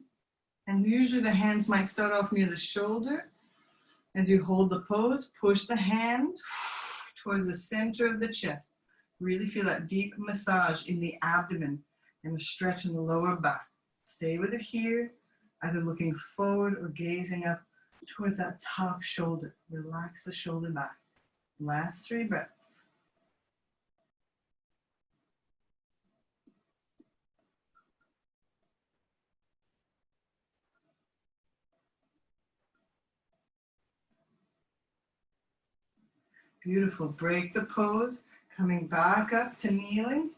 And usually the hands might start off near the shoulder. As you hold the pose, push the hands towards the center of the chest. Really feel that deep massage in the abdomen and a stretch in the lower back. Stay with it here, either looking forward or gazing up towards that top shoulder. Relax the shoulder back. Last 3 breaths. Beautiful. Break the pose, coming back up to kneeling.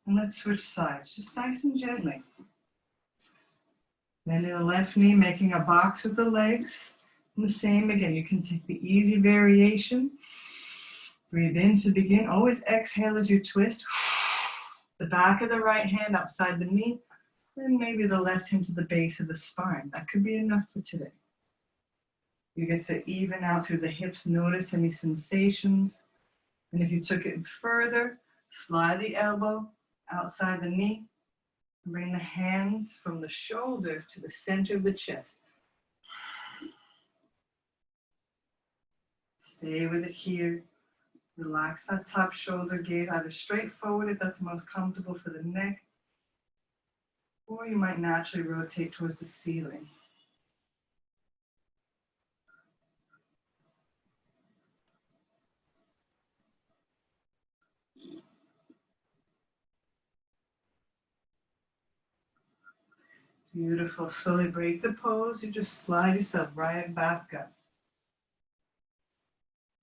And let's switch sides, just nice and gently. Bending the left knee, making a box with the legs. And the same again, you can take the easy variation. Breathe in to begin. Always exhale as you twist. The back of the right hand outside the knee. And maybe the left hand to the base of the spine. That could be enough for today. You get to even out through the hips, notice any sensations. And if you took it further, slide the elbow outside the knee. Bring the hands from the shoulder to the center of the chest. Stay with it here. Relax that top shoulder, gaze either straight forward if that's most comfortable for the neck, or you might naturally rotate towards the ceiling. Beautiful. Slowly break the pose. You just slide yourself right back up.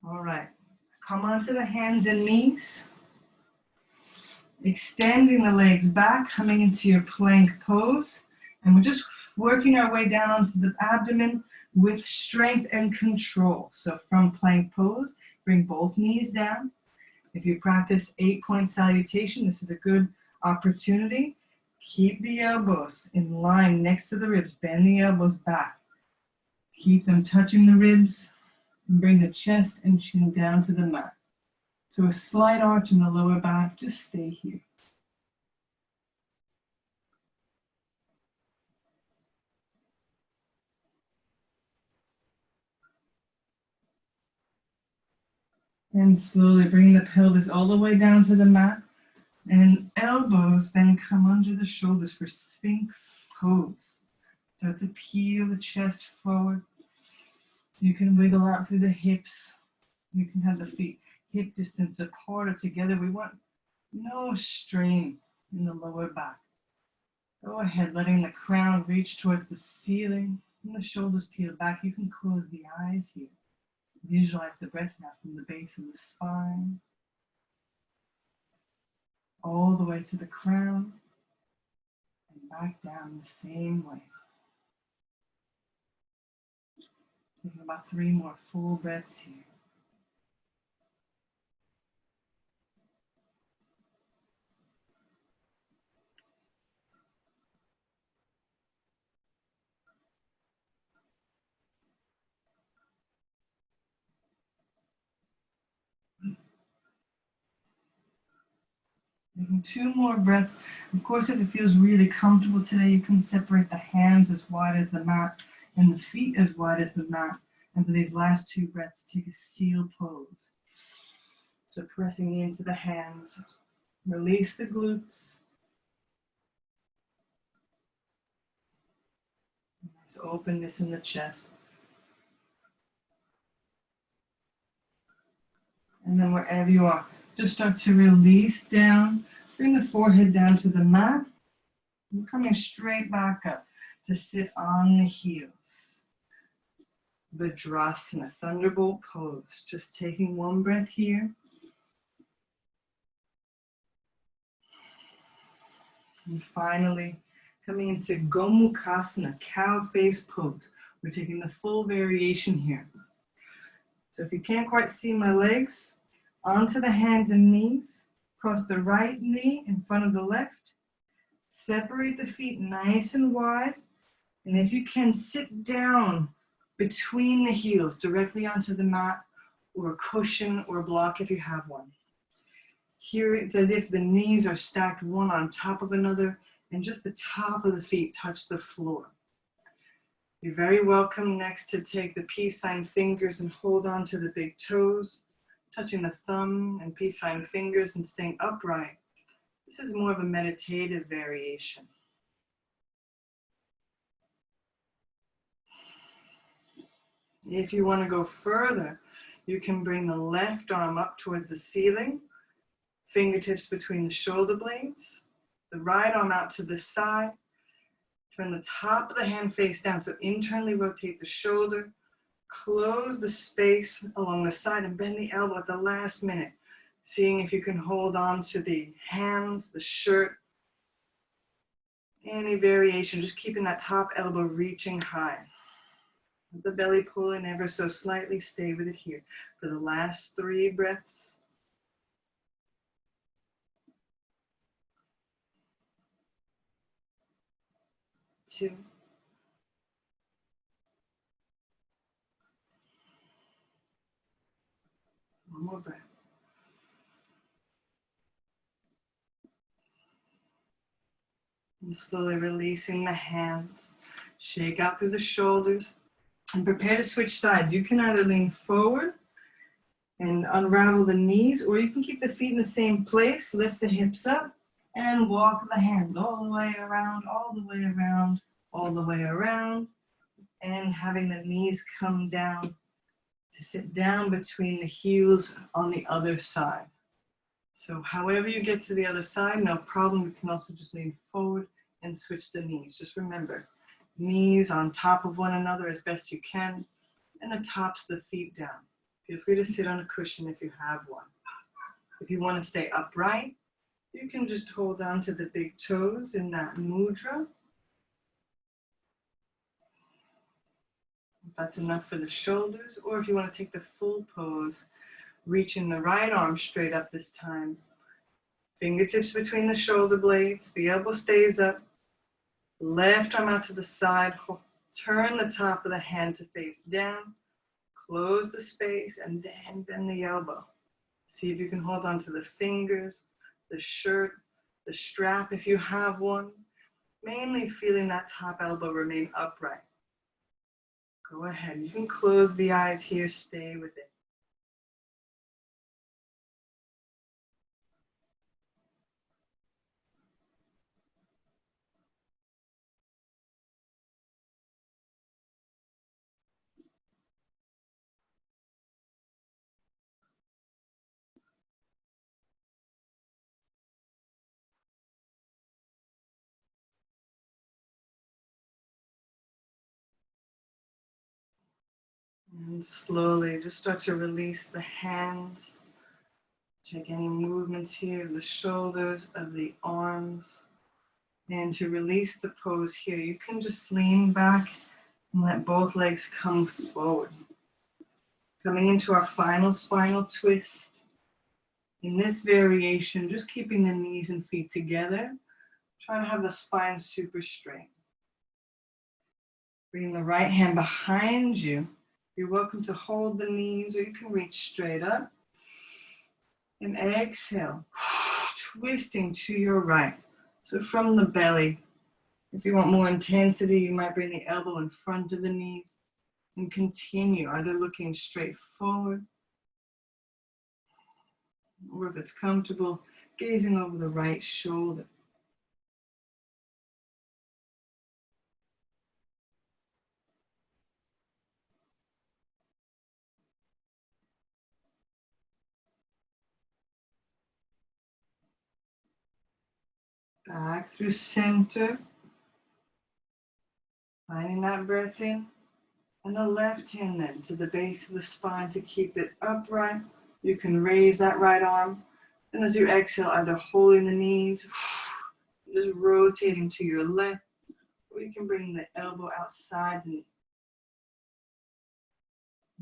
All right. Come onto the hands and knees. Extending the legs back, coming into your plank pose. And we're just working our way down onto the abdomen with strength and control. So from plank pose, bring both knees down. If you practice 8-point salutation, this is a good opportunity. Keep the elbows in line next to the ribs. Bend the elbows back. Keep them touching the ribs. And bring the chest and chin down to the mat. So a slight arch in the lower back. Just stay here. And slowly bring the pelvis all the way down to the mat. And elbows then come under the shoulders for Sphinx pose. Start to peel the chest forward. You can wiggle out through the hips. You can have the feet hip distance apart or together. We want no strain in the lower back. Go ahead, letting the crown reach towards the ceiling. And the shoulders peel back. You can close the eyes here. Visualize the breath now from the base of the spine all the way to the crown and back down the same way. Taking about 3 more full breaths here. Taking 2 more breaths. Of course, if it feels really comfortable today, you can separate the hands as wide as the mat and the feet as wide as the mat. And for these last 2 breaths, take a seal pose. So pressing into the hands, release the glutes. Nice openness in the chest. And then wherever you are, just start to release down. Bring the forehead down to the mat. We're coming straight back up to sit on the heels. Vajrasana, thunderbolt pose. Just taking 1 breath here. And finally, coming into Gomukhasana, cow face pose. We're taking the full variation here. So if you can't quite see my legs, onto the hands and knees, cross the right knee in front of the left, separate the feet nice and wide, and if you can, sit down between the heels, directly onto the mat, or a cushion or a block if you have one. Here it's as if the knees are stacked one on top of another, and just the top of the feet touch the floor. You're very welcome next to take the peace sign fingers and hold on to the big toes, touching the thumb and peace sign fingers and staying upright. This is more of a meditative variation. If you want to go further, you can bring the left arm up towards the ceiling, fingertips between the shoulder blades, the right arm out to the side. Turn the top of the hand face down, so internally rotate the shoulder, close the space along the side and bend the elbow at the last minute, seeing if you can hold on to the hands, the shirt, any variation, just keeping that top elbow reaching high. Let the belly pull in ever so slightly, stay with it here for the last 3 breaths. 2. 1 more breath. And slowly releasing the hands. Shake out through the shoulders and prepare to switch sides. You can either lean forward and unravel the knees, or you can keep the feet in the same place, lift the hips up, and walk the hands all the way around, all the way around, all the way around, and having the knees come down to sit down between the heels on the other side. So however you get to the other side, no problem. You can also just lean forward and switch the knees. Just remember, knees on top of one another as best you can, and the tops of the feet down. Feel free to sit on a cushion if you have one. If you want to stay upright, you can just hold on to the big toes in that mudra. If that's enough for the shoulders, or if you want to take the full pose, reaching the right arm straight up this time. Fingertips between the shoulder blades, the elbow stays up. Left arm out to the side, turn the top of the hand to face down. Close the space and then bend the elbow. See if you can hold on to the fingers, the shirt, the strap if you have one. Mainly feeling that top elbow remain upright. Go ahead, you can close the eyes here, stay with it. And slowly just start to release the hands. Check any movements here of the shoulders, of the arms. And to release the pose here, you can just lean back and let both legs come forward. Coming into our final spinal twist. In this variation, just keeping the knees and feet together. Try to have the spine super straight. Bring the right hand behind you. You're welcome to hold the knees, or you can reach straight up. And exhale, twisting to your right. So from the belly, if you want more intensity, you might bring the elbow in front of the knees and continue either looking straight forward, or if it's comfortable, gazing over the right shoulder. Back through center, finding that breath in, and the left hand then to the base of the spine to keep it upright. You can raise that right arm, and as you exhale, either holding the knees, just rotating to your left, or you can bring the elbow outside and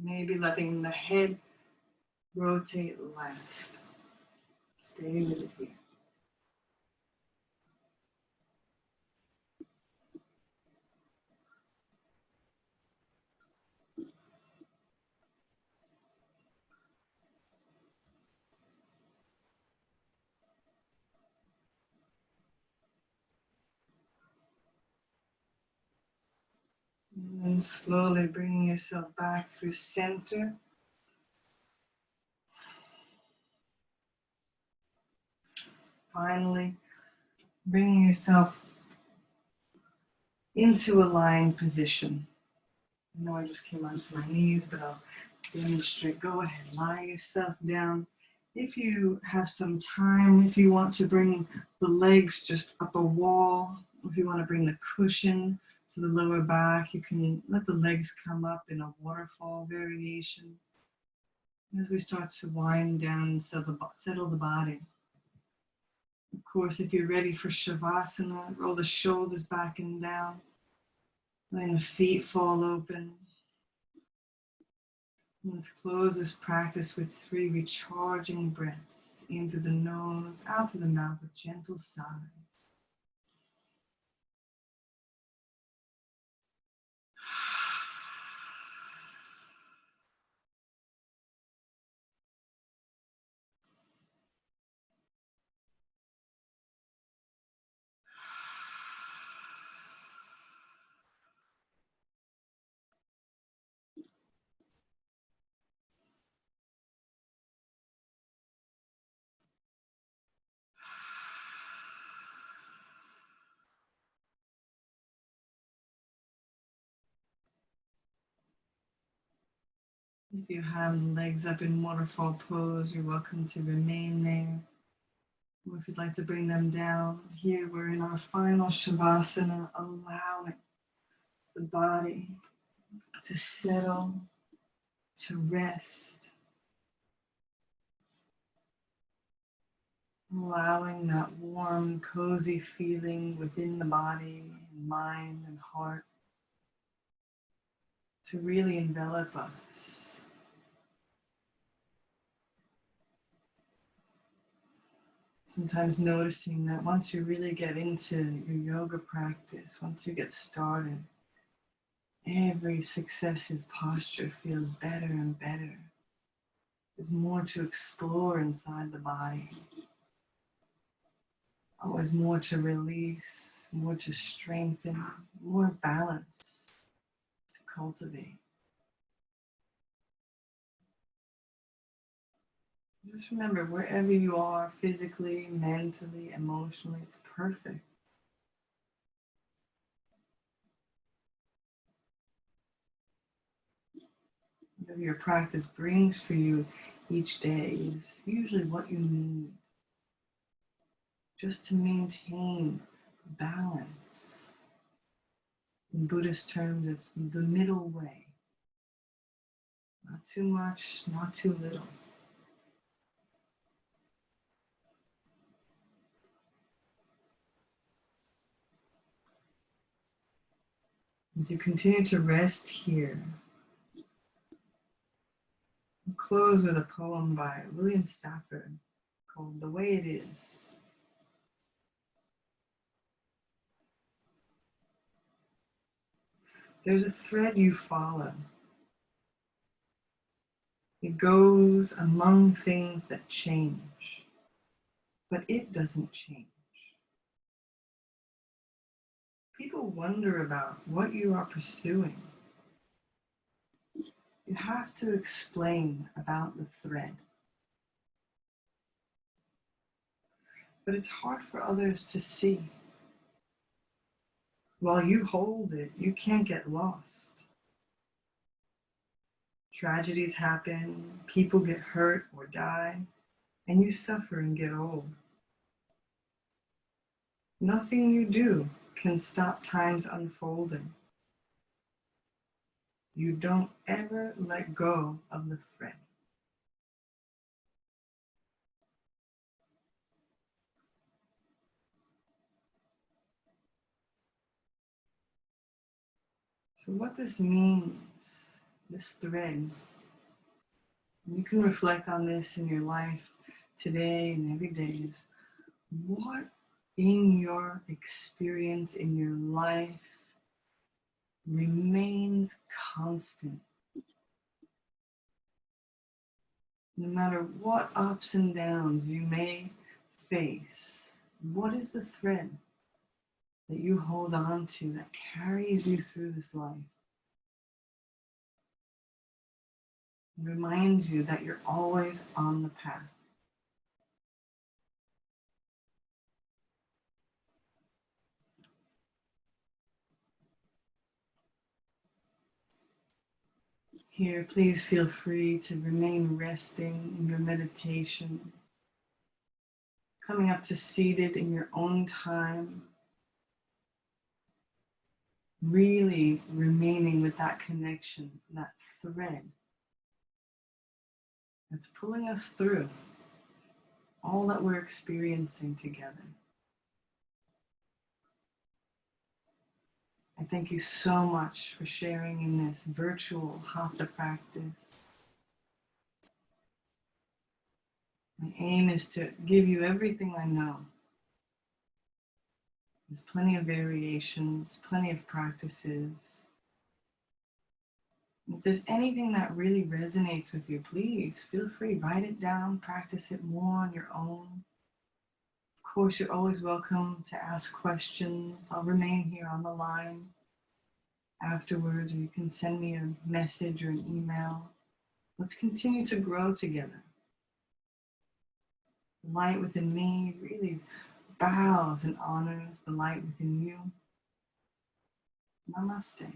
maybe letting the head rotate last. Stay with it here. And then slowly bringing yourself back through center. Finally, bringing yourself into a lying position. I know I just came onto my knees, but I'll demonstrate. Go ahead, lie yourself down. If you have some time, if you want to bring the legs just up a wall, if you want to bring the cushion to the lower back, you can let the legs come up in a waterfall variation. As we start to wind down and settle the body. Of course, if you're ready for Shavasana, roll the shoulders back and down, letting the feet fall open. Let's close this practice with 3 recharging breaths. In through the nose, out through the mouth with gentle sighs. If you have the legs up in waterfall pose, you're welcome to remain there. Or if you'd like to bring them down, here we're in our final Shavasana, allowing the body to settle, to rest, allowing that warm, cozy feeling within the body, mind, and heart to really envelop us. Sometimes noticing that once you really get into your yoga practice, once you get started, every successive posture feels better and better. There's more to explore inside the body. Always more to release, more to strengthen, more balance to cultivate. Just remember, wherever you are, physically, mentally, emotionally, it's perfect. Whatever your practice brings for you each day is usually what you need just to maintain balance. In Buddhist terms, it's the middle way. Not too much, not too little. As you continue to rest here, we'll close with a poem by William Stafford called The Way It Is. There's a thread you follow. It goes among things that change, but it doesn't change. People wonder about what you are pursuing. You have to explain about the thread. But it's hard for others to see. While you hold it, you can't get lost. Tragedies happen, people get hurt or die, and you suffer and get old. Nothing you do can stop time's unfolding. You don't ever let go of the thread. So what this means, this thread, you can reflect on this in your life today and every day, is what in your experience, in your life, remains constant. No matter what ups and downs you may face, what is the thread that you hold on to that carries you through this life? It reminds you that you're always on the path. Here, please feel free to remain resting in your meditation, coming up to seated in your own time, really remaining with that connection, that thread that's pulling us through all that we're experiencing together. I thank you so much for sharing in this virtual Hatha practice. My aim is to give you everything I know. There's plenty of variations, plenty of practices. If there's anything that really resonates with you, please feel free, write it down, practice it more on your own. Of course, you're always welcome to ask questions. I'll remain here on the line afterwards, or you can send me a message or an email. Let's continue to grow together. The light within me really bows and honors the light within you. Namaste.